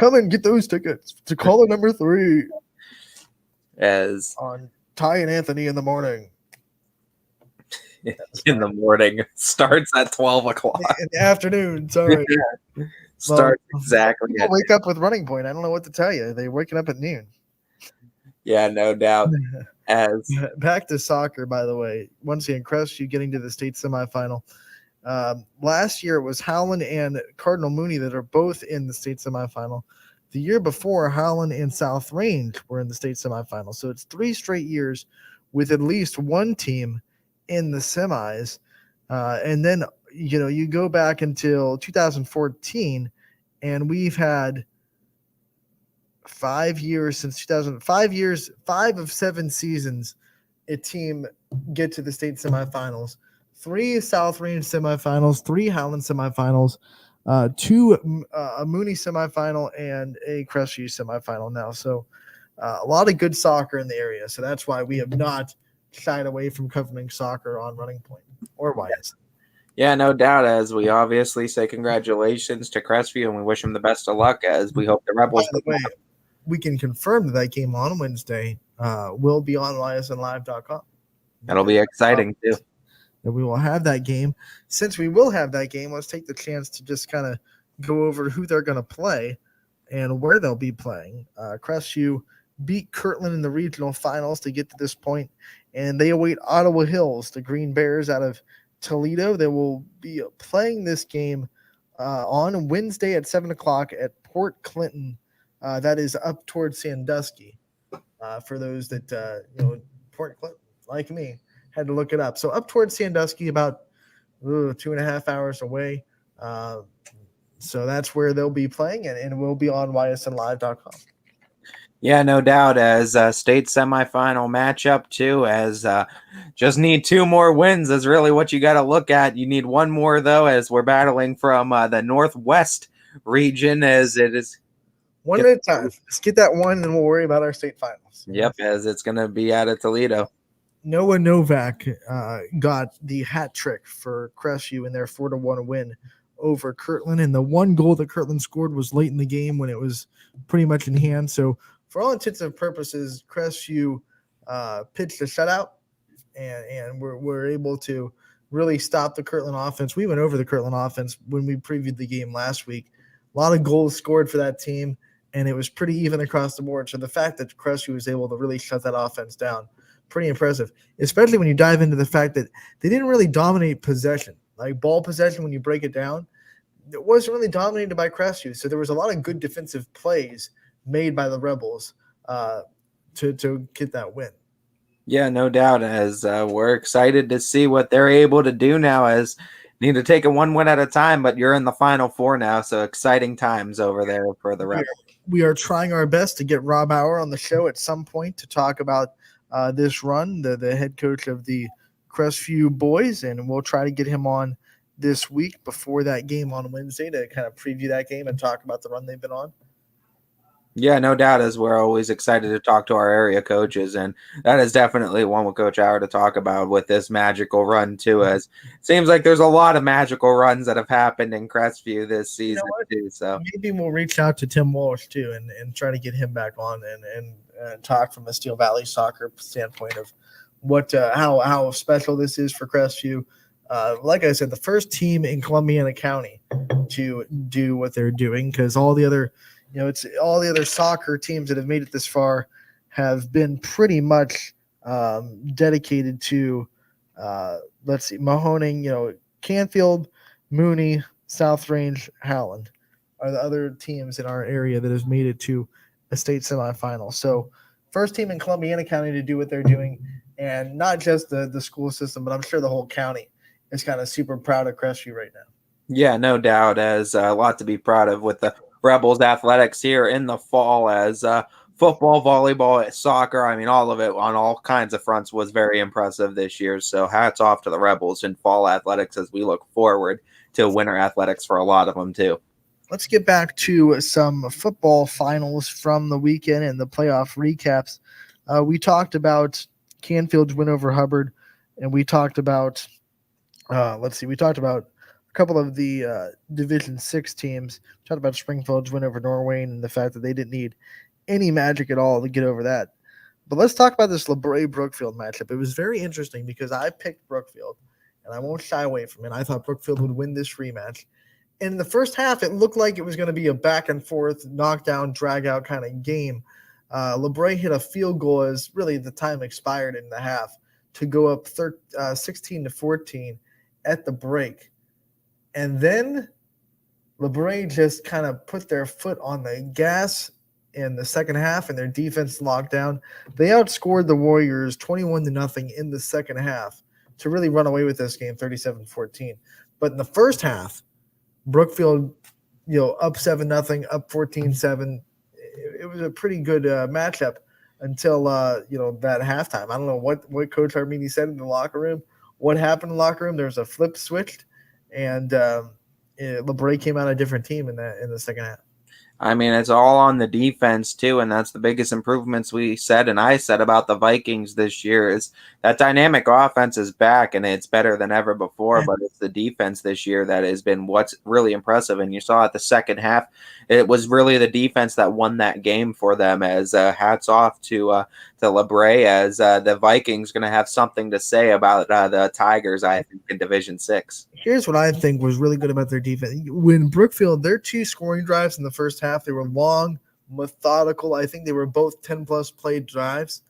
S3: Come and get those tickets to caller number 3.
S5: As
S3: on Ty and Anthony in the morning.
S5: In the morning. Starts at 12 o'clock.
S3: In the afternoon, sorry.
S5: Starts exactly.
S3: People wake up with Running Point. I don't know what to tell you. They're waking up at noon.
S5: Yeah, no doubt. As
S3: back to soccer, by the way. Once again, Crestview getting to the state semifinal. Last year it was Howland and Cardinal Mooney that are both in the state semifinal. The year before, Howland and South Range were in the state semifinal. So it's 3 straight years with at least one team in the semis. And then, you go back until 2014, and we've had 5 years since 2005 years, 5 of 7 seasons, a team get to the state semifinals. 3 South Range semifinals, 3 Howland semifinals, 2 a Mooney semifinal, and a Crestview semifinal now. So a lot of good soccer in the area. So that's why we have not shied away from covering soccer on Running Point or YS.
S5: Yeah, no doubt. As we obviously say congratulations to Crestview, and we wish them the best of luck as we hope the Rebels.
S3: By the way, we can confirm that game on Wednesday will be on ysnlive.com.
S5: That'll be exciting too.
S3: And we will have that game. Since we will have that game, let's take the chance to just kind of go over who they're going to play and where they'll be playing. Crestview beat Kirtland in the regional finals to get to this point, and they await Ottawa Hills, the Green Bears out of Toledo. They will be playing this game on Wednesday at 7 o'clock at Port Clinton. That is up towards Sandusky. For those that, Port Clinton, like me, had to look it up. So up towards Sandusky, about 2.5 hours away. So that's where they'll be playing, and it will be on ysnlive.com.
S5: Yeah, no doubt. As a state semifinal matchup too, as just need 2 more wins is really what you got to look at. You need 1 more though, as we're battling from the Northwest region, as it is
S3: one at a time. Let's get that one, and then we'll worry about our state finals.
S5: Yep, as it's going to be out of Toledo.
S3: Noah Novak got the hat trick for Crestview in their 4-1 win over Kirtland, and the 1 goal that Kirtland scored was late in the game when it was pretty much in hand. So for all intents and purposes, Crestview pitched a shutout, and we're able to really stop the Kirtland offense. We went over the Kirtland offense when we previewed the game last week. A lot of goals scored for that team, and it was pretty even across the board. So the fact that Crestview was able to really shut that offense down, pretty impressive, especially when you dive into the fact that they didn't really dominate possession. Like ball possession, when you break it down, it wasn't really dominated by Crestview. So there was a lot of good defensive plays made by the Rebels to get that win.
S5: Yeah, no doubt, as we're excited to see what they're able to do now, as need to take it 1 win at a time, but you're in the Final Four now, so exciting times over there for the Rebels.
S3: We are trying our best to get Rob Auer on the show at some point to talk about this run, the head coach of the Crestview boys, and we'll try to get him on this week before that game on Wednesday to kind of preview that game and talk about the run they've been on.
S5: Yeah, no doubt, as we're always excited to talk to our area coaches, and that is definitely one with Coach Auer to talk about with this magical run too, as it seems like there's a lot of magical runs that have happened in Crestview this season too. So
S3: maybe we'll reach out to Tim Walsh too and try to get him back on and talk from a Steel Valley soccer standpoint of what how special this is for Crestview. Like I said, the first team in Columbiana County to do what they're doing, because all the other soccer teams that have made it this far have been pretty much dedicated to Mahoning, Canfield, Mooney, South Range, Howland are the other teams in our area that have made it to a state semifinal. So first team in Columbiana County to do what they're doing, and not just the school system, but I'm sure the whole county is kind of super proud of Crestview right now.
S5: yeah, no doubt, as a lot to be proud of with the Rebels athletics here in the fall, as football, volleyball, soccer, I mean, all of it on all kinds of fronts was very impressive this year. So hats off to the Rebels in fall athletics as we look forward to winter athletics for a lot of them too.
S3: Let's get back to some football finals from the weekend and the playoff recaps. We talked about Canfield's win over Hubbard, and we talked about we talked about a couple of the Division 6 teams. We talked about Springfield's win over Norwayne and the fact that they didn't need any magic at all to get over that. But let's talk about this LeBray-Brookfield matchup. It was very interesting because I picked Brookfield, and I won't shy away from it. I thought Brookfield would win this rematch. And in the first half, it looked like it was going to be a back-and-forth, knockdown, drag-out kind of game. LeBray hit a field goal as really the time expired in the half to go up 16-14 at the break. And then LeBray just kind of put their foot on the gas in the second half, and their defense locked down. They outscored the Warriors 21-0 in the second half to really run away with this game 37-14. But in the first half, Brookfield, up 7-0, up 14-7. It was a pretty good matchup until that halftime. I don't know what Coach Armini said in the locker room. What happened in the locker room? There was a flip switched, and LeBray came out a different team in the second half.
S5: I mean, it's all on the defense too, and that's the biggest improvements we said and I said about the Vikings this year is that dynamic offense is back and it's better than ever before, but it's the defense this year that has been what's really impressive. And you saw at the second half, it was really the defense that won that game for them. As hats off to LeBray, as the Vikings going to have something to say about the Tigers, I think, in Division 6.
S3: Here's what I think was really good about their defense. When Brookfield, their 2 scoring drives in the first half, they were long, methodical. I think they were both 10-plus play drives.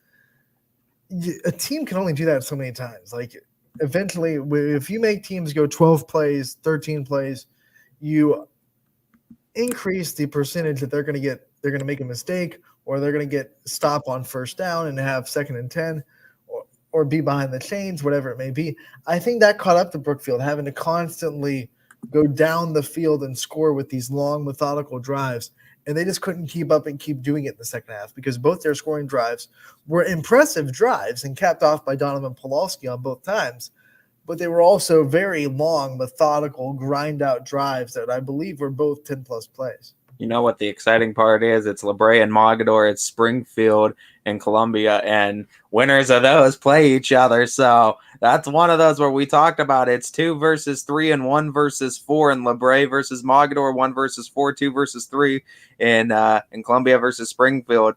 S3: A team can only do that so many times. Like, eventually, if you make teams go 12 plays, 13 plays, you increase the percentage that they're going to make a mistake, or they're going to get stop on first down and have 2nd and 10, or be behind the chains, whatever it may be. I think that caught up to Brookfield, having to constantly go down the field and score with these long, methodical drives. And they just couldn't keep up and keep doing it in the second half because both their scoring drives were impressive drives and capped off by Donovan Pawlowski on both times. But they were also very long, methodical, grind-out drives that I believe were both 10-plus plays.
S5: You know what the exciting part is? It's LeBray and Mogador, it's Springfield and Columbia, and winners of those play each other. So that's one of those where we talked about it's 2 versus 3 and 1 versus 4, and LeBray versus Mogador 1 versus 4, 2 versus 3 in Columbia versus Springfield.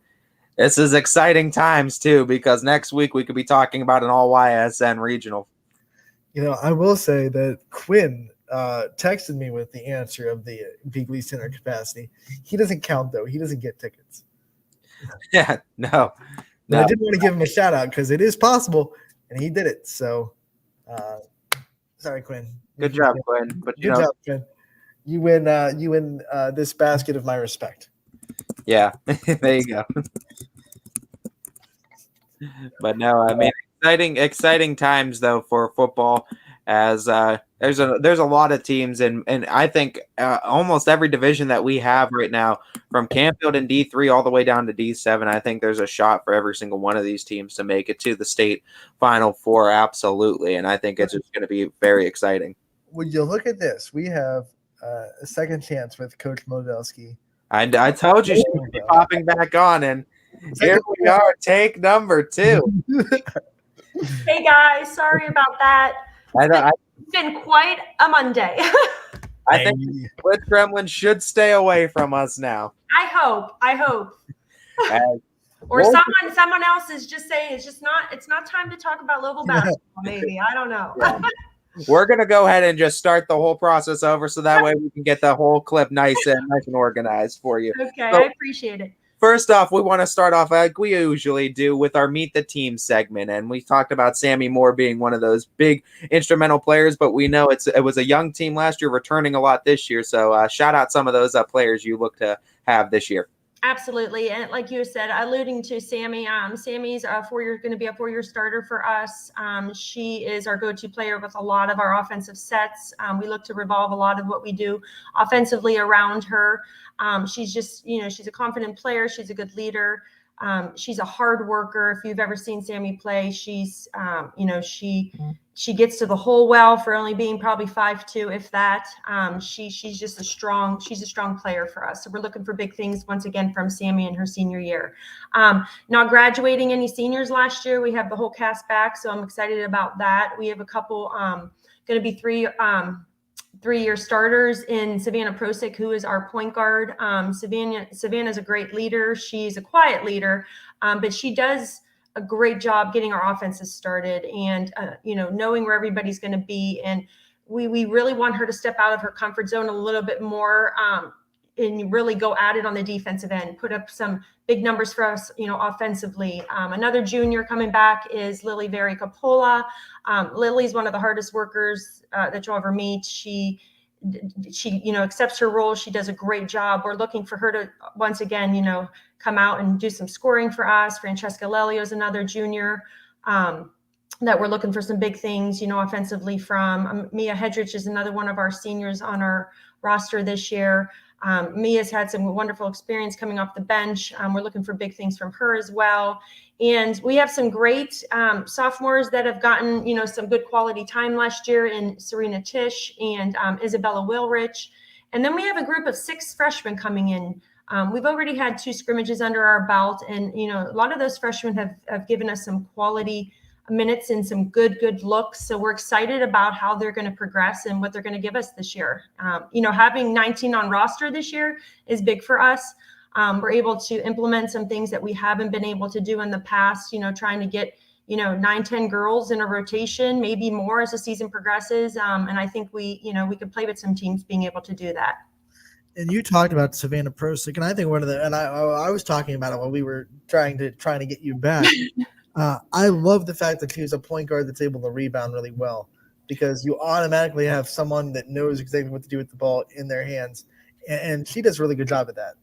S5: This is exciting times too, because next week we could be talking about an all YSN regional.
S3: I will say that Quinn texted me with the answer of the Beagley Center capacity. He doesn't count, though. He doesn't get tickets.
S5: Yeah, no.
S3: But I did want to give him a shout out because it is possible, and he did it. So, sorry, Quinn.
S5: Good job, Quinn. But
S3: Good job, Quinn. You win. This basket of my respect.
S5: Yeah, there you go. But no, I mean, exciting times though for football. As there's a lot of teams, and I think almost every division that we have right now, from Campfield in D3 all the way down to D7, I think there's a shot for every single one of these teams to make it to the state Final Four, absolutely. And I think it's just going to be very exciting.
S3: When you look at this, we have a second chance with Coach Modelski.
S5: I told you she would be popping back on, and here we are, take number 2.
S4: Hey guys, sorry about that. It's been quite a Monday.
S5: I think Blitz Gremlin should stay away from us now.
S4: I hope. Or someone else is just saying it's not time to talk about Louisville basketball, maybe. I don't know.
S5: Yeah. We're gonna go ahead and just start the whole process over so that way we can get the whole clip nice and organized for you.
S4: Okay,
S5: So,
S4: I appreciate it.
S5: first off, we want to start off like we usually do with our Meet the Team segment. And we talked about Sammy Moore being one of those big instrumental players, but we know it was a young team last year, returning a lot this year. So shout out some of those players you look to have this year.
S4: Absolutely. And like you said, alluding to Sammy, Sammy's going to be a 4-year starter for us. She is our go-to player with a lot of our offensive sets. We look to revolve a lot of what we do offensively around her. She's just, she's a confident player. She's a good leader. She's a hard worker. If you've ever seen Sammy play, she's, she gets to the hole well for only being probably 5'2", if that. She's just a strong player for us. So we're looking for big things once again from Sammy in her senior year. Not graduating any seniors last year. We have the whole cast back, so I'm excited about that. We have a couple going to be 3-year starters in Savannah Prosick, who is our point guard. Savannah's a great leader. She's a quiet leader, but she does a great job getting our offenses started and, knowing where everybody's going to be. And we really want her to step out of her comfort zone a little bit more and really go at it on the defensive end, put up some big numbers for us, offensively. Another junior coming back is Lily Very Capola. Lily's one of the hardest workers that you'll ever meet. She accepts her role. She does a great job. We're looking for her to once again, come out and do some scoring for us. Francesco Lelio is another junior that we're looking for some big things, offensively from. Amelia Hedrich is another one of our seniors on our roster this year. Mia's had some wonderful experience coming off the bench. We're looking for big things from her as well. And we have some great sophomores that have gotten, some good quality time last year in Serena Tisch and Isabella Wilrich. And then we have a group of 6 freshmen coming in. We've already had 2 scrimmages under our belt, and a lot of those freshmen have given us some quality minutes and some good looks. So we're excited about how they're going to progress and what they're going to give us this year. Having 19 on roster this year is big for us. We're able to implement some things that we haven't been able to do in the past, trying to get 9-10 girls in a rotation, maybe more as the season progresses. And I think we could play with some teams being able to do that.
S3: And you talked about Savannah Prosick, and I think I was talking about it when we were trying to get you back. I love the fact that she is a point guard that's able to rebound really well, because you automatically have someone that knows exactly what to do with the ball in their hands, and she does a really good job at that.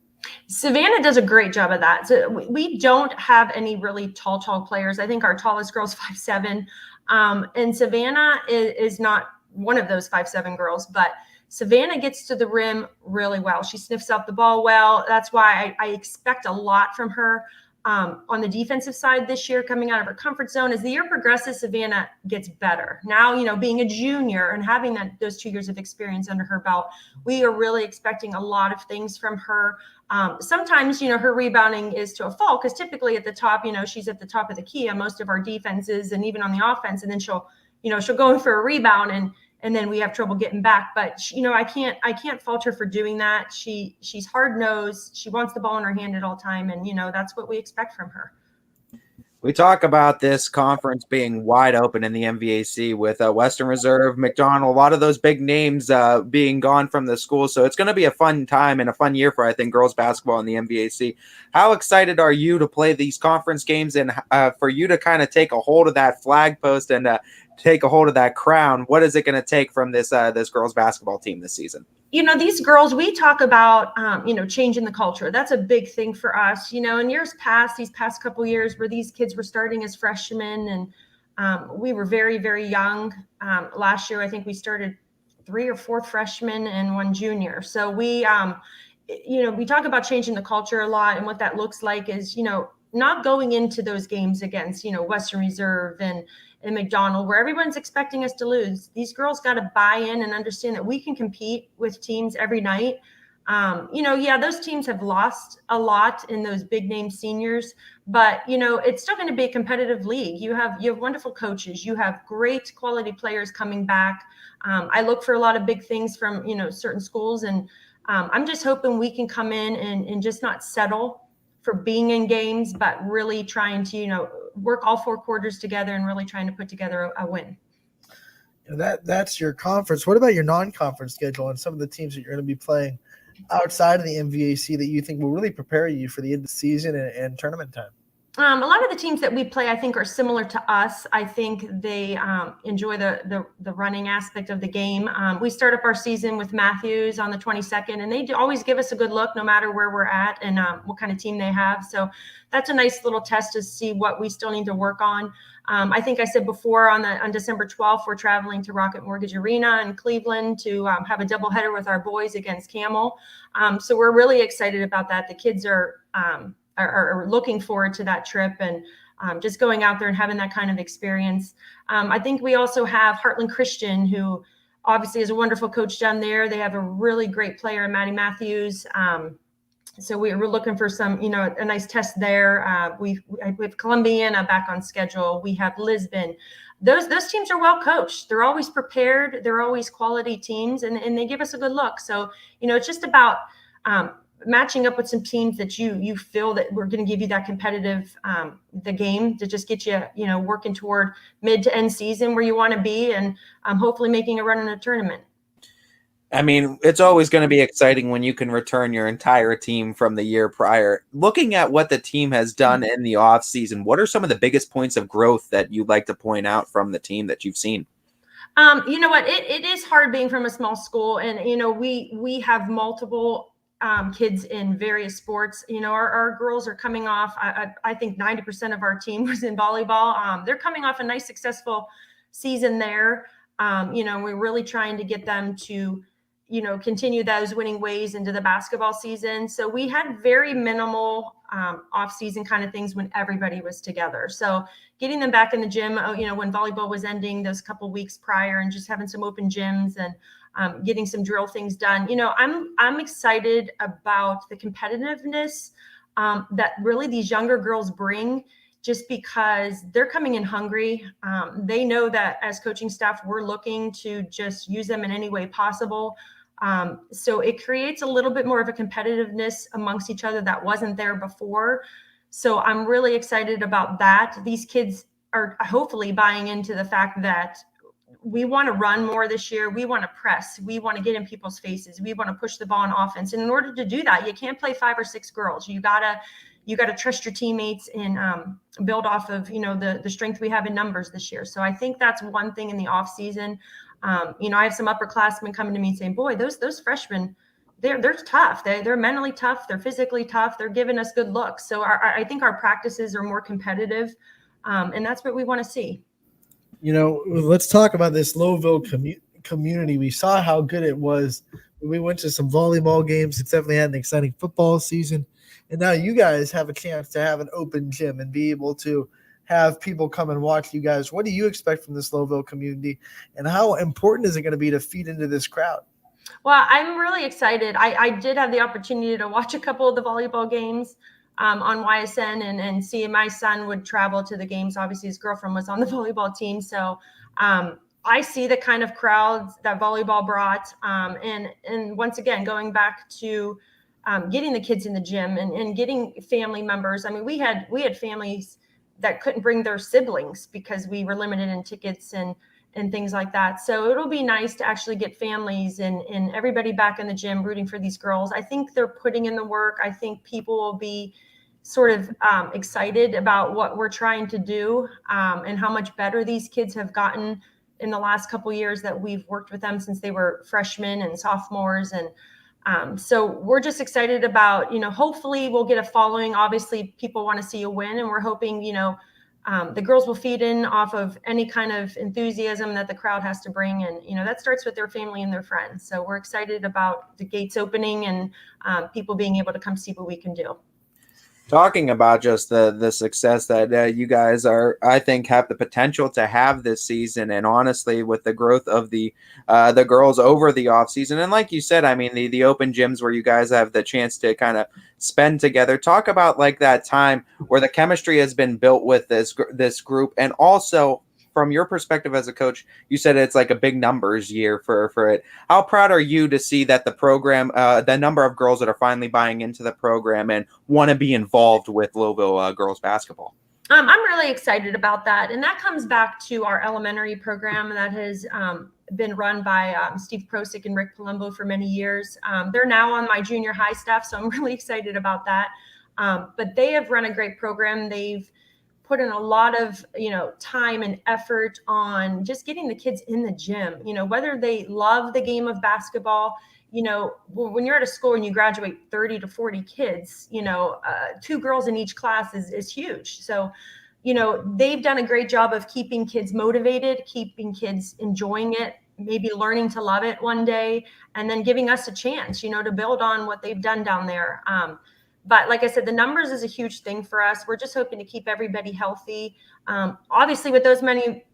S4: Savannah does a great job of that. So we don't have any really tall players. I think our tallest girl is 5'7", and Savannah is not one of those 5'7" girls, but Savannah gets to the rim really well. She sniffs out the ball well. That's why I expect a lot from her on the defensive side this year, coming out of her comfort zone. As the year progresses, Savannah gets better. Now, being a junior and having those 2 years of experience under her belt, we are really expecting a lot of things from her. Sometimes, her rebounding is to a fault, because typically at the top, she's at the top of the key on most of our defenses and even on the offense. And then she'll go in for a rebound and then we have trouble getting back. But I can't fault her for doing that. She's hard nosed. She wants the ball in her hand at all time, and that's what we expect from her.
S5: We talk about this conference being wide open in the MVAC with Western Reserve, McDonald, a lot of those big names being gone from the school. So it's going to be a fun time and a fun year for, I think, girls basketball in the MVAC. How excited are you to play these conference games and for you to kind of take a hold of that flag post and take a hold of that crown? What is it going to take from this girls basketball team this season?
S4: These girls, we talk about, changing the culture. That's a big thing for us. In years past, these past couple of years where these kids were starting as freshmen and we were very, very young. Last year, I think we started 3 or 4 freshmen and 1 junior. So we talk about changing the culture a lot. And what that looks like is, not going into those games against, Western Reserve and McDonald, where everyone's expecting us to lose. These girls got to buy in and understand that we can compete with teams every night. Those teams have lost a lot in those big name seniors, but it's still going to be a competitive league. You have wonderful coaches. You have great quality players coming back. I look for a lot of big things from, certain schools, and I'm just hoping we can come in and just not settle for being in games, but really trying to, work all 4 quarters together and really trying to put together a win.
S3: That's your conference. What about your non-conference schedule and some of the teams that you're going to be playing outside of the MVAC that you think will really prepare you for the end of the season and tournament time?
S4: A lot of the teams that we play, I think, are similar to us. I think they enjoy the running aspect of the game. We start up our season with Matthews on the 22nd, and they always give us a good look no matter where we're at and what kind of team they have. So that's a nice little test to see what we still need to work on. I think I said before on December 12th, we're traveling to Rocket Mortgage Arena in Cleveland to have a doubleheader with our boys against Camel. So we're really excited about that. The kids are looking forward to that trip and just going out there and having that kind of experience. I think we also have Heartland Christian, who obviously is a wonderful coach down there. They have a really great player, Maddie Matthews. So we're looking for some, a nice test there. We have Columbiana back on schedule. We have Lisbon. Those teams are well coached. They're always prepared. They're always quality teams, and they give us a good look. So, it's just about matching up with some teams that you feel that we're going to give you that competitive, the game to just get you, working toward mid to end season where you want to be, and hopefully making a run in a tournament.
S5: I mean, it's always going to be exciting when you can return your entire team from the year prior. Looking at what the team has done in the off season, what are some of the biggest points of growth that you'd like to point out from the team that you've seen?
S4: You know what, it is hard being from a small school, and we have multiple kids in various sports. Our girls are coming off, I think 90% of our team was in volleyball. They're coming off a nice successful season there. We're really trying to get them to continue those winning ways into the basketball season. So we had very minimal off-season kind of things when everybody was together. So getting them back in the gym, when volleyball was ending those couple weeks prior, and just having some open gyms and getting some drill things done. I'm excited about the competitiveness that really these younger girls bring, just because they're coming in hungry. They know that as coaching staff, we're looking to just use them in any way possible. So it creates a little bit more of a competitiveness amongst each other that wasn't there before. So I'm really excited about that. These kids are hopefully buying into the fact that we want to run more this year. We want to press. We want to get in people's faces. We want to push the ball on offense. And in order to do that, you can't play 5 or 6 girls. You gotta trust your teammates and build off of, the strength we have in numbers this year. So I think that's one thing in the off season. I have some upperclassmen coming to me and saying, boy, those freshmen, they're tough. They're mentally tough. They're physically tough. They're giving us good looks. So I think our practices are more competitive. And that's what we want to see.
S3: Let's talk about this Lowville community. We saw how good it was. We went to some volleyball games. It's definitely had an exciting football season. And now you guys have a chance to have an open gym and be able to have people come and watch you guys. What do you expect from this Lowville community, and how important is it going to be to feed into this crowd?
S4: Well, I'm really excited. I did have the opportunity to watch a couple of the volleyball games on Ysn and see my son would travel to the games. Obviously, his girlfriend was on the volleyball team. So I see the kind of crowds that volleyball brought. And once again, going back to getting the kids in the gym and getting family members. I mean, we had families that couldn't bring their siblings because we were limited in tickets and things like that. So it'll be nice to actually get families and everybody back in the gym rooting for these girls. I think they're putting in the work. I think people will be sort of excited about what we're trying to do and how much better these kids have gotten in the last couple of years that we've worked with them since they were freshmen and sophomores. And so we're just excited about, hopefully we'll get a following. Obviously people want to see a win, and we're hoping, the girls will feed in off of any kind of enthusiasm that the crowd has to bring. And, that starts with their family and their friends. So we're excited about the gates opening and people being able to come see what we can do.
S5: Talking about just the success that you guys I think have the potential to have this season, and honestly, with the growth of the girls over the off season, and like you said, I mean the open gyms where you guys have the chance to kind of spend together. Talk about like that time where the chemistry has been built with this group, and also from your perspective as a coach, you said it's like a big numbers year for it. How proud are you to see that the program, the number of girls that are finally buying into the program and want to be involved with Lowville girls basketball?
S4: I'm really excited about that. And that comes back to our elementary program that has been run by Steve Prosick and Rick Palumbo for many years. They're now on my junior high staff, so I'm really excited about that. But they have run a great program. They've put in a lot of, time and effort on just getting the kids in the gym, whether they love the game of basketball. When you're at a school and you graduate 30 to 40 kids, 2 girls in each class is huge. So, they've done a great job of keeping kids motivated, keeping kids enjoying it, maybe learning to love it one day, and then giving us a chance, to build on what they've done down there. But like I said, the numbers is a huge thing for us. We're just hoping to keep everybody healthy. Obviously, with those many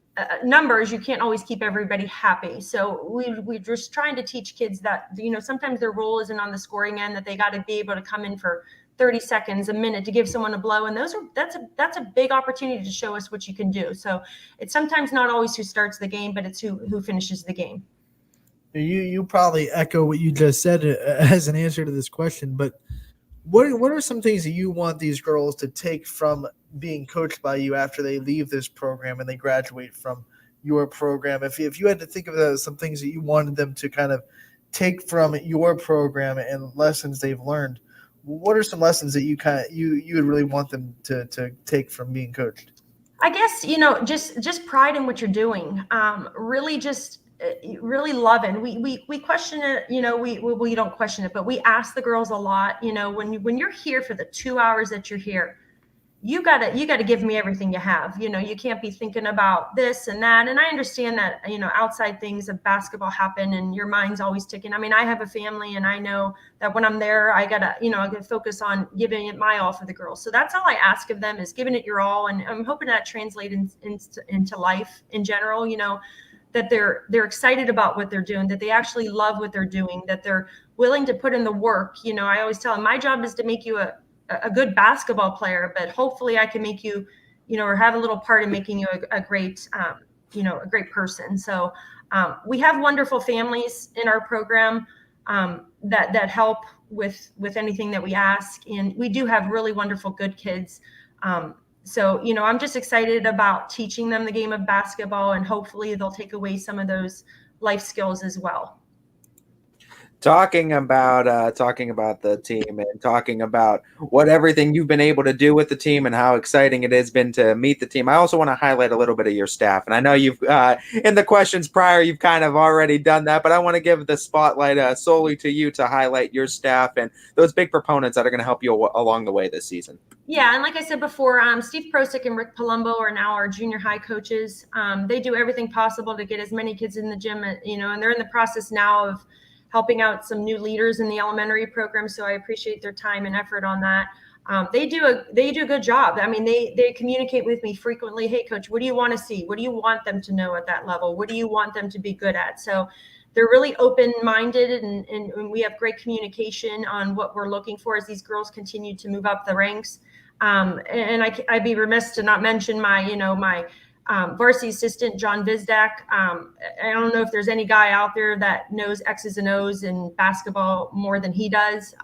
S4: numbers, you can't always keep everybody happy. So we're just trying to teach kids that, sometimes their role isn't on the scoring end, that they got to be able to come in for 30 seconds, a minute to give someone a blow. And that's a big opportunity to show us what you can do. So it's sometimes not always who starts the game, but it's who finishes the game.
S3: You probably echo what you just said as an answer to this question, but what are some things that you want these girls to take from being coached by you after they leave this program and they graduate from your program? If you had to think of some things that you wanted them to kind of take from your program and lessons they've learned, what are some lessons that you would really want them to take from being coached?
S4: I guess, just pride in what you're doing. Really loving. We question it, we don't question it, but we ask the girls a lot, when you're here for the 2 hours that you're here, you gotta give me everything you have. You can't be thinking about this and that. And I understand that, outside things of basketball happen and your mind's always ticking. I mean, I have a family, and I know that when I'm there, I gotta focus on giving it my all for the girls. So that's all I ask of them, is giving it your all. And I'm hoping that translates into life in general, that they're excited about what they're doing, that they actually love what they're doing, that they're willing to put in the work. I always tell them, my job is to make you a good basketball player, but hopefully I can make you, or have a little part in making you a great, a great person. So we have wonderful families in our program that help with anything that we ask. And we do have really wonderful, good kids. So, I'm just excited about teaching them the game of basketball, and hopefully they'll take away some of those life skills as well.
S5: Talking about the team and talking about what everything you've been able to do with the team and how exciting it has been to meet the team, I also want to highlight a little bit of your staff. And I know you've in the questions prior, you've kind of already done that, but I want to give the spotlight solely to you to highlight your staff and those big proponents that are going to help you along the way this season.
S4: Yeah, and like I said before, Steve Prosick and Rick Palumbo are now our junior high coaches. They do everything possible to get as many kids in the gym, and they're in the process now of helping out some new leaders in the elementary program. So I appreciate their time and effort on that. They do a good job. I mean, they communicate with me frequently. Hey, coach, what do you want to see? What do you want them to know at that level? What do you want them to be good at? So they're really open-minded, and we have great communication on what we're looking for as these girls continue to move up the ranks. And I'd be remiss to not mention my varsity assistant, John Vizdak. I don't know if there's any guy out there that knows X's and O's in basketball more than he does.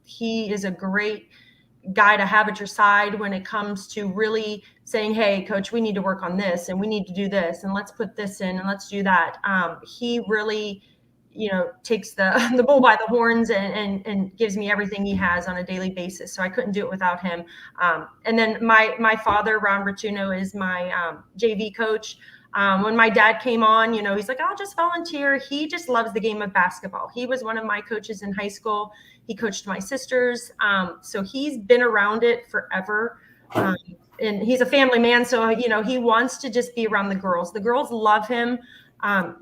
S4: He is a great guy to have at your side when it comes to really saying, hey, coach, we need to work on this, and we need to do this, and let's put this in, and let's do that. He really takes the bull by the horns and gives me everything he has on a daily basis. So I couldn't do it without him. And then my father, Ron Bertuno, is my JV coach. When my dad came on, he's like, I'll just volunteer. He just loves the game of basketball. He was one of my coaches in high school. He coached my sisters. So he's been around it forever. And he's a family man. So, he wants to just be around the girls. The girls love him.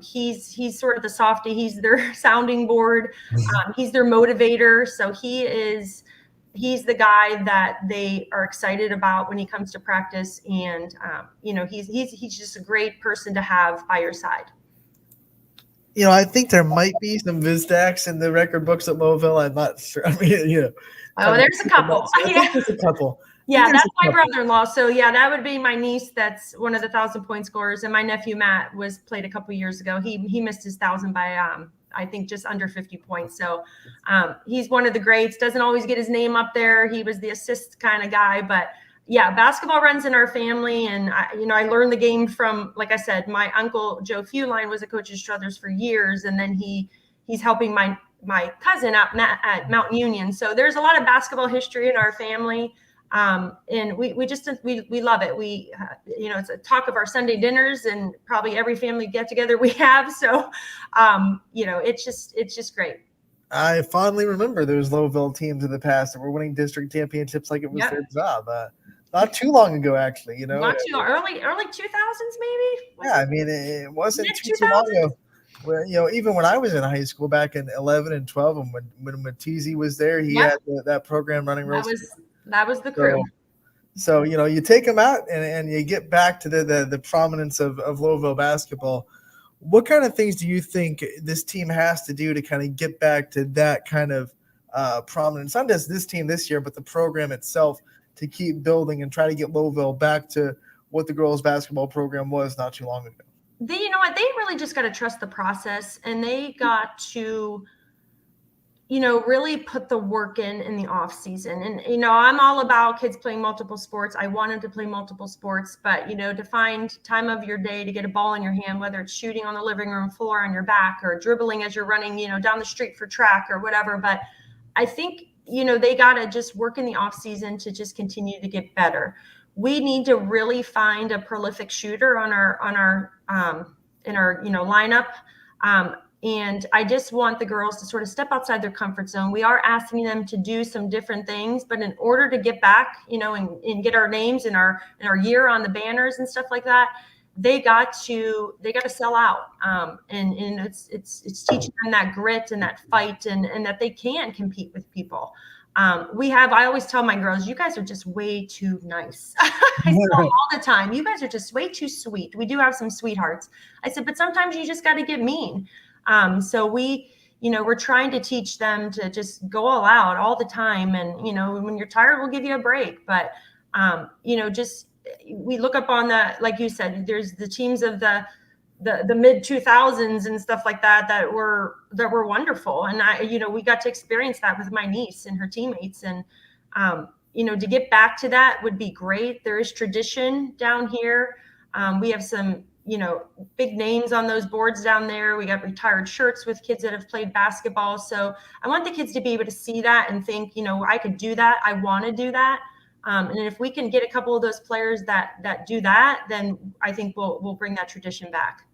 S4: He's sort of the softie. He's their sounding board. He's their motivator. So he's the guy that they are excited about when he comes to practice. And, he's just a great person to have by your side.
S3: I think there might be some Vizdaks in the record books at Louisville. I'm not sure. I mean,
S4: Oh, there's a couple.
S3: There's a couple.
S4: Yeah, that's my brother-in-law. So yeah, that would be my niece. That's one of the 1,000-point scorers. And my nephew Matt played a couple years ago. He missed his 1,000 by I think just under 50 points. So he's one of the greats. Doesn't always get his name up there. He was the assist kind of guy, but yeah, basketball runs in our family. And I learned the game from, like I said, my uncle Joe Feuline was a coach at Struthers for years, and then he's helping my cousin at Mountain Union. So there's a lot of basketball history in our family. And we love it. It's a talk of our Sunday dinners and probably every family get together we have. So, it's just great.
S3: I fondly remember those Louisville teams in the past that were winning district championships like it was their job. Not too long ago, actually,
S4: Not too long, early 2000s, maybe.
S3: Yeah, I mean, it wasn't too long ago. Where, even when I was in high school back in 11 and 12, and when Matizzi was there, he had that program running.
S4: That was the crew.
S3: So you take them out and you get back to the prominence of Louisville basketball. What kind of things do you think this team has to do to kind of get back to that kind of prominence? Not just this team this year, but the program itself, to keep building and try to get Louisville back to what the girls basketball program was not too long ago.
S4: They really just got to trust the process, and they got to really put the work in the off season. And, I'm all about kids playing multiple sports. I wanted to play multiple sports, but, to find time of your day to get a ball in your hand, whether it's shooting on the living room floor on your back or dribbling as you're running, down the street for track or whatever. But I think, they got to just work in the off season to just continue to get better. We need to really find a prolific shooter in our lineup. And I just want the girls to sort of step outside their comfort zone. We are asking them to do some different things, but in order to get back, and get our names and our year on the banners and stuff like that, they got to sell out. And it's teaching them that grit and that fight and that they can compete with people. I always tell my girls, you guys are just way too nice. I tell them all the time, you guys are just way too sweet. We do have some sweethearts. I said, but sometimes you just got to get mean. So we're trying to teach them to just go all out all the time. And, when you're tired, we'll give you a break. But, we look up on like you said, there's the teams of the mid 2000s and stuff like that were wonderful. And we got to experience that with my niece and her teammates. And, to get back to that would be great. There is tradition down here. We have some, big names on those boards down there. We got retired shirts with kids that have played basketball. So I want the kids to be able to see that and think, I could do that. I want to do that. And if we can get a couple of those players that do that, then I think we'll bring that tradition back.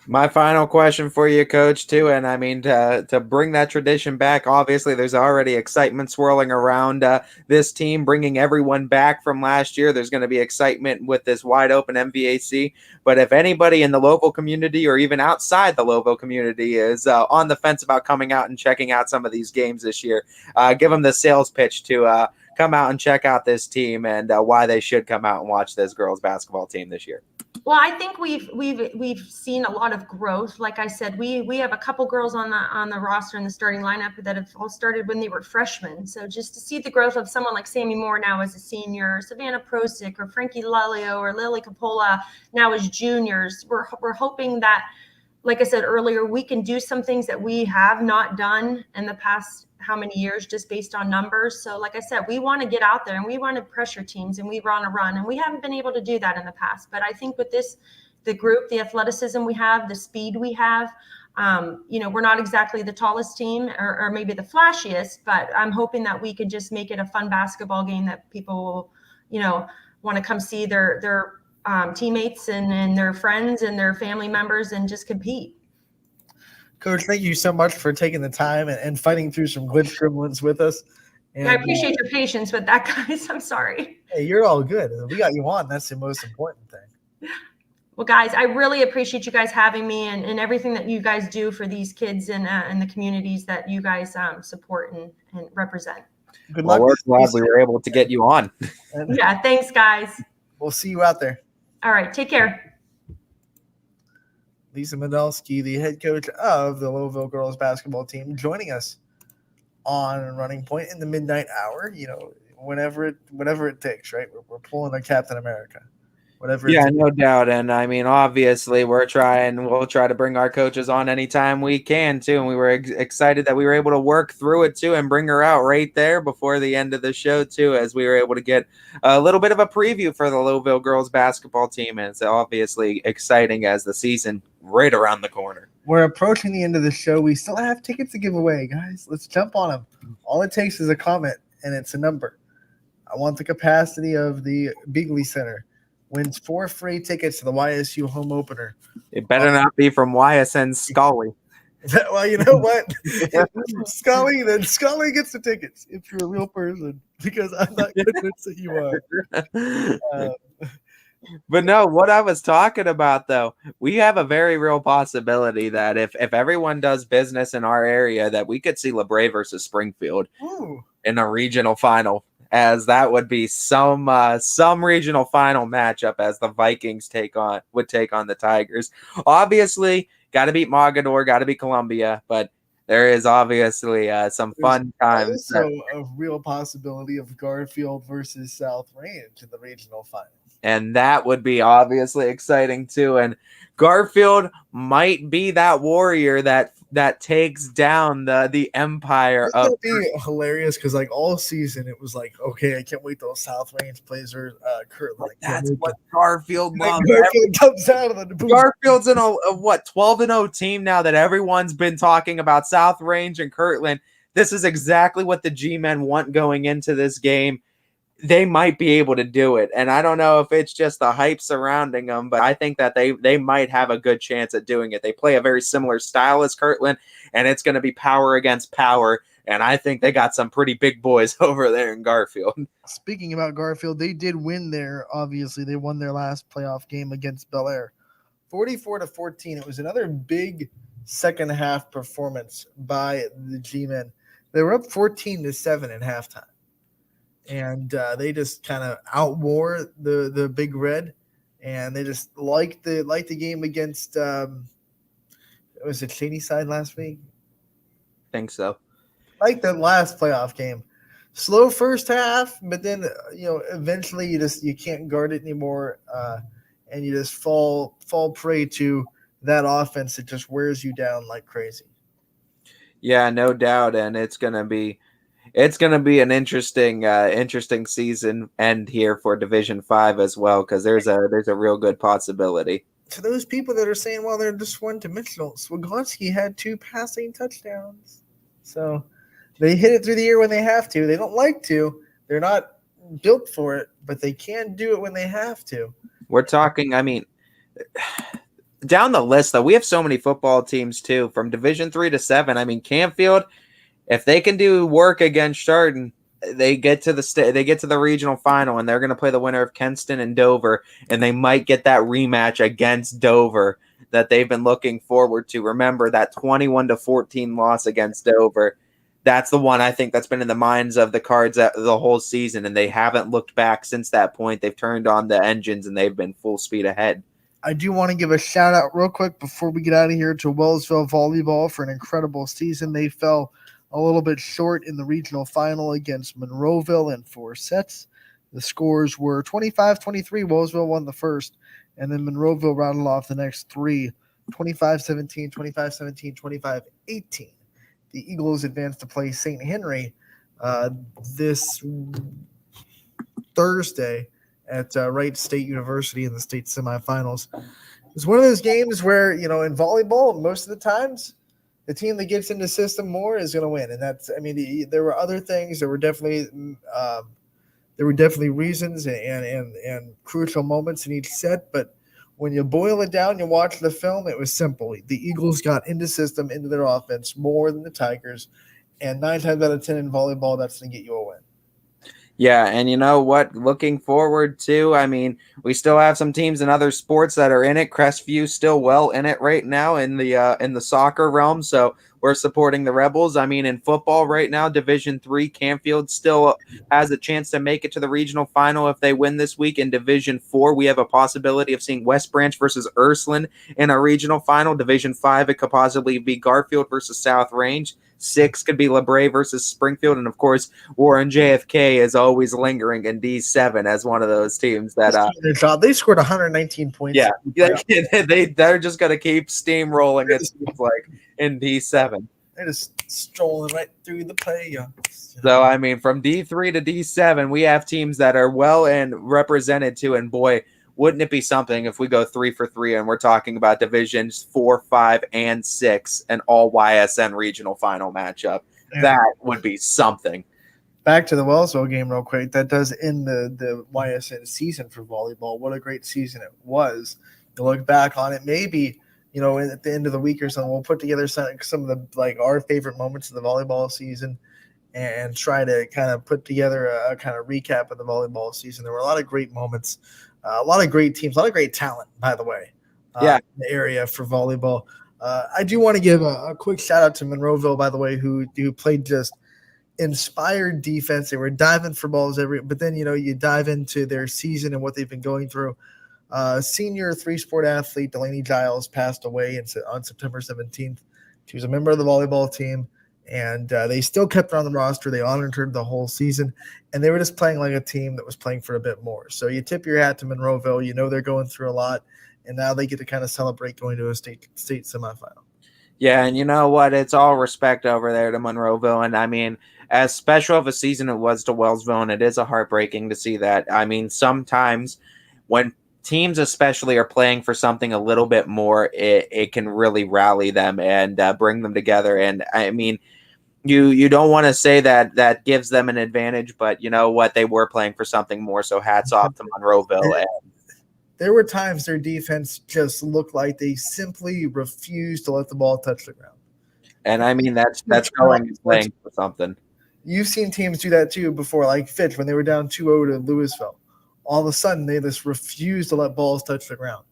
S5: My final question for you, Coach, too, and I mean to bring that tradition back, obviously there's already excitement swirling around this team, bringing everyone back from last year. There's going to be excitement with this wide open MVAC, but if anybody in the Louisville community or even outside the Louisville community is on the fence about coming out and checking out some of these games this year, give them the sales pitch to come out and check out this team and why they should come out and watch this girls basketball team this year.
S4: Well, I think we've seen a lot of growth. Like I said, we have a couple girls on the roster in the starting lineup that have all started when they were freshmen. So just to see the growth of someone like Sammy Moore now as a senior, Savannah Prosick or Frankie Lelio or Lily Capola now as juniors, we're hoping that, like I said earlier, we can do some things that we have not done in the past how many years just based on numbers. So like I said, we want to get out there and we want to pressure teams and we want to run, and we haven't been able to do that in the past. But I think with the group, the athleticism we have, the speed we have, we're not exactly the tallest team or maybe the flashiest, but I'm hoping that we could just make it a fun basketball game that people will, want to come see their teammates and their friends and their family members and just compete.
S3: Coach, thank you so much for taking the time and fighting through some glitch gremlins with us. And
S4: I appreciate your patience with that, guys. I'm sorry.
S3: Hey, you're all good. We got you on. That's the most important thing.
S4: Well, guys, I really appreciate you guys having me and everything that you guys do for these kids and the communities that you guys support and represent.
S3: Good luck.
S5: We're glad we were able to get you on.
S4: Yeah, thanks, guys.
S3: We'll see you out there.
S4: All right, take care.
S3: Lisa Modelsky, the head coach of the Louisville girls basketball team, joining us on Running Point in the midnight hour. Whenever it takes, right? We're pulling a Captain America. Whatever.
S5: Yeah, no doubt. And I mean, obviously, we'll try to bring our coaches on anytime we can too. And we were excited that we were able to work through it too and bring her out right there before the end of the show too, as we were able to get a little bit of a preview for the Louisville girls basketball team. And it's obviously exciting as the season right around the corner.
S3: We're approaching the end of the show. We still have tickets to give away, guys. Let's jump on them. All it takes is a comment and it's a number. I want the capacity of the Bigley Center. Wins 4 free tickets to the YSU home opener.
S5: It better not be from YSN Scully.
S3: Well, you know what? If it's from Scully, then Scully gets the tickets if you're a real person, because I'm not convinced that you are.
S5: But no, what I was talking about, though, we have a very real possibility that if everyone does business in our area, that we could see LeBray versus Springfield in a regional final. As that would be some regional final matchup as the Vikings would take on the Tigers. Obviously, got to beat Mogador, got to beat Columbia, but there is obviously some fun times.
S3: Also a real possibility of Garfield versus South Range in the regional final.
S5: And that would be obviously exciting too. And Garfield might be that warrior that takes down the empire.
S3: That'd be hilarious because like all season it was like, okay, I can't wait till South Range plays her Kirtland.
S5: That's what Garfield loves.
S3: Garfield comes out of the boom.
S5: Garfield's in a 12-0 team now that everyone's been talking about. South Range and Kirtland. This is exactly what the G-men want going into this game. they might be able to do it. And I don't know if it's just the hype surrounding them, but I think that they might have a good chance at doing it. They play a very similar style as Kirtland, and it's going to be power against power. And I think they got some pretty big boys over there in Garfield.
S3: Speaking about Garfield, they did win obviously, they won their last playoff game against Bel Air. 44-14. It was another big second half performance by the G-Men. They were up 14-7 at halftime. And they just kind of outwore the Big Red, and they just liked the game against was it Shadyside last week?
S5: I think so.
S3: Like the last playoff game. Slow first half, but then eventually you can't guard it anymore, and you just fall prey to that offense that just wears you down like crazy.
S5: Yeah, no doubt, and it's gonna be an interesting season end here for Division 5 as well, because there's a real good possibility.
S3: To those people that are saying, well, they're just one-dimensional, Swagonski had 2 passing touchdowns. So they hit it through the air when they have to. They don't like to. They're not built for it, but they can do it when they have to.
S5: We're talking, down the list, though, we have so many football teams, too, from Division 3 to 7. Canfield, if they can do work against Chardon, they get to the regional final, and they're going to play the winner of Kenston and Dover, and they might get that rematch against Dover that they've been looking forward to. Remember that 21-14 loss against Dover. That's the one I think that's been in the minds of the Cards the whole season, and they haven't looked back since that point. They've turned on the engines, and they've been full speed ahead.
S3: I do want to give a shout out real quick before we get out of here to Wellsville Volleyball for an incredible season. They fell a little bit short in the regional final against Monroeville in 4 sets. The scores were 25-23. Wellsville won the first, and then Monroeville rattled off the next 3, 25-17, 25-17, 25-18. The Eagles advanced to play St. Henry this Thursday at Wright State University in the state semifinals. It's one of those games where, in volleyball, most of the times, the team that gets into system more is going to win. And that's, there were other things. There were definitely reasons and crucial moments in each set. But when you boil it down, you watch the film, it was simple. The Eagles got into system, into their offense more than the Tigers. And 9 times out of 10 in volleyball, that's going to get you a win.
S5: Yeah, and you know what? Looking forward to, we still have some teams in other sports that are in it. Crestview still well in it right now in the soccer realm, so we're supporting the Rebels. In football right now, Division 3, Canfield still has a chance to make it to the regional final if they win this week. In Division 4, we have a possibility of seeing West Branch versus Ursuline in a regional final. Division 5, it could possibly be Garfield versus South Range. 6 could be LeBray versus Springfield, and of course, Warren JFK is always lingering in D7 as one of those teams that
S3: they scored 119 points.
S5: Yeah, they're just gonna keep steamrolling. It seems like in D7.
S3: They're just strolling right through the playoffs.
S5: So from D3 to D7, we have teams that are well and represented too. And boy, wouldn't it be something if we go 3 for 3 and we're talking about divisions 4, 5, and 6, an all YSN regional final matchup? Yeah. That would be something.
S3: Back to the Wellsville game real quick. That does end the YSN season for volleyball. What a great season it was. To look back on it, maybe, at the end of the week or something, we'll put together some of the our favorite moments of the volleyball season and try to kind of put together a kind of recap of the volleyball season. There were a lot of great moments. A lot of great teams, a lot of great talent, by the way, in the area for volleyball. I do want to give a quick shout out to Monroeville, by the way, who played just inspired defense. They were diving for balls but then, you dive into their season and what they've been going through. Senior 3-sport athlete Delaney Giles passed away on September 17th. She was a member of the volleyball team, and they still kept her on the roster. They honored her the whole season, and they were just playing like a team that was playing for a bit more. So you tip your hat to Monroeville. They're going through a lot, and now they get to kind of celebrate going to a state semifinal.
S5: Yeah, and you know what? It's all respect over there to Monroeville, and as special of a season it was to Wellsville, and it is a heartbreaking to see that. Sometimes when teams especially are playing for something a little bit more, it can really rally them and bring them together. And You don't want to say that gives them an advantage, but you know what? They were playing for something more, so hats off to Monroeville.
S3: There were times their defense just looked like they simply refused to let the ball touch the ground.
S5: And I mean, that's going and playing for something.
S3: You've seen teams do that too before, like Fitch when they were down 2-0 to Louisville. All of a sudden, they just refused to let balls touch the ground.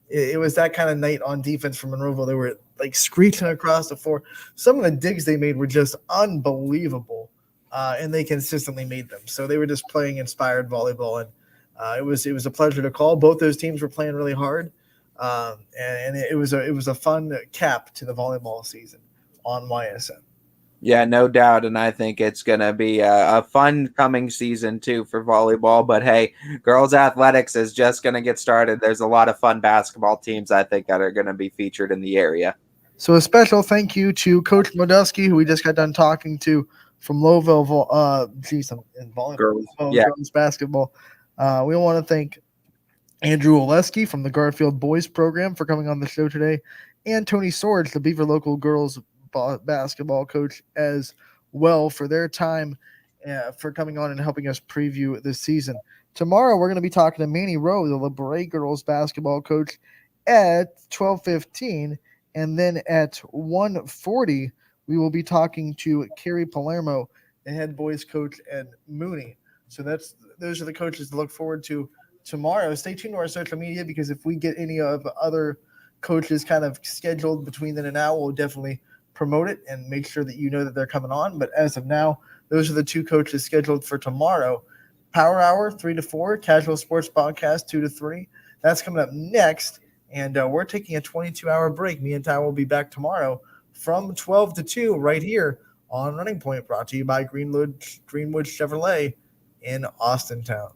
S3: It was that kind of night on defense from Monroeville. They were like screeching across the floor. Some of the digs they made were just unbelievable, and they consistently made them. So they were just playing inspired volleyball, and it was a pleasure to call. Both those teams were playing really hard, and it was a fun cap to the volleyball season on YSN.
S5: Yeah, no doubt, and I think it's going to be a fun coming season too for volleyball. But hey, girls athletics is just going to get started. There's a lot of fun basketball teams I think that are going to be featured in the area.
S3: So a special thank you to Coach Modelski, who we just got done talking to from Lowville. In volleyball, girls basketball. We want to thank Andrew Oleski from the Garfield Boys Program for coming on the show today, and Tony Swords, the Beaver Local Girls basketball coach, as well, for their time for coming on and helping us preview this season. Tomorrow we're going to be talking to Manny Rowe, the LeBray girls basketball coach, at 12:15, and then at 1:40 we will be talking to Carrie Palermo, the head boys coach at Mooney. So those are the coaches to look forward to tomorrow. Stay tuned to our social media, because if we get any of other coaches kind of scheduled between then and now, we'll definitely promote it and make sure that you know that they're coming on. But as of now, those are the two coaches scheduled for tomorrow. Power Hour 3 to 4, Casual Sports Podcast 2 to 3. That's coming up next, and we're taking a 22-hour break. Me and Ty will be back tomorrow from 12 to 2 right here on Running Point, brought to you by Greenwood Chevrolet in Austintown.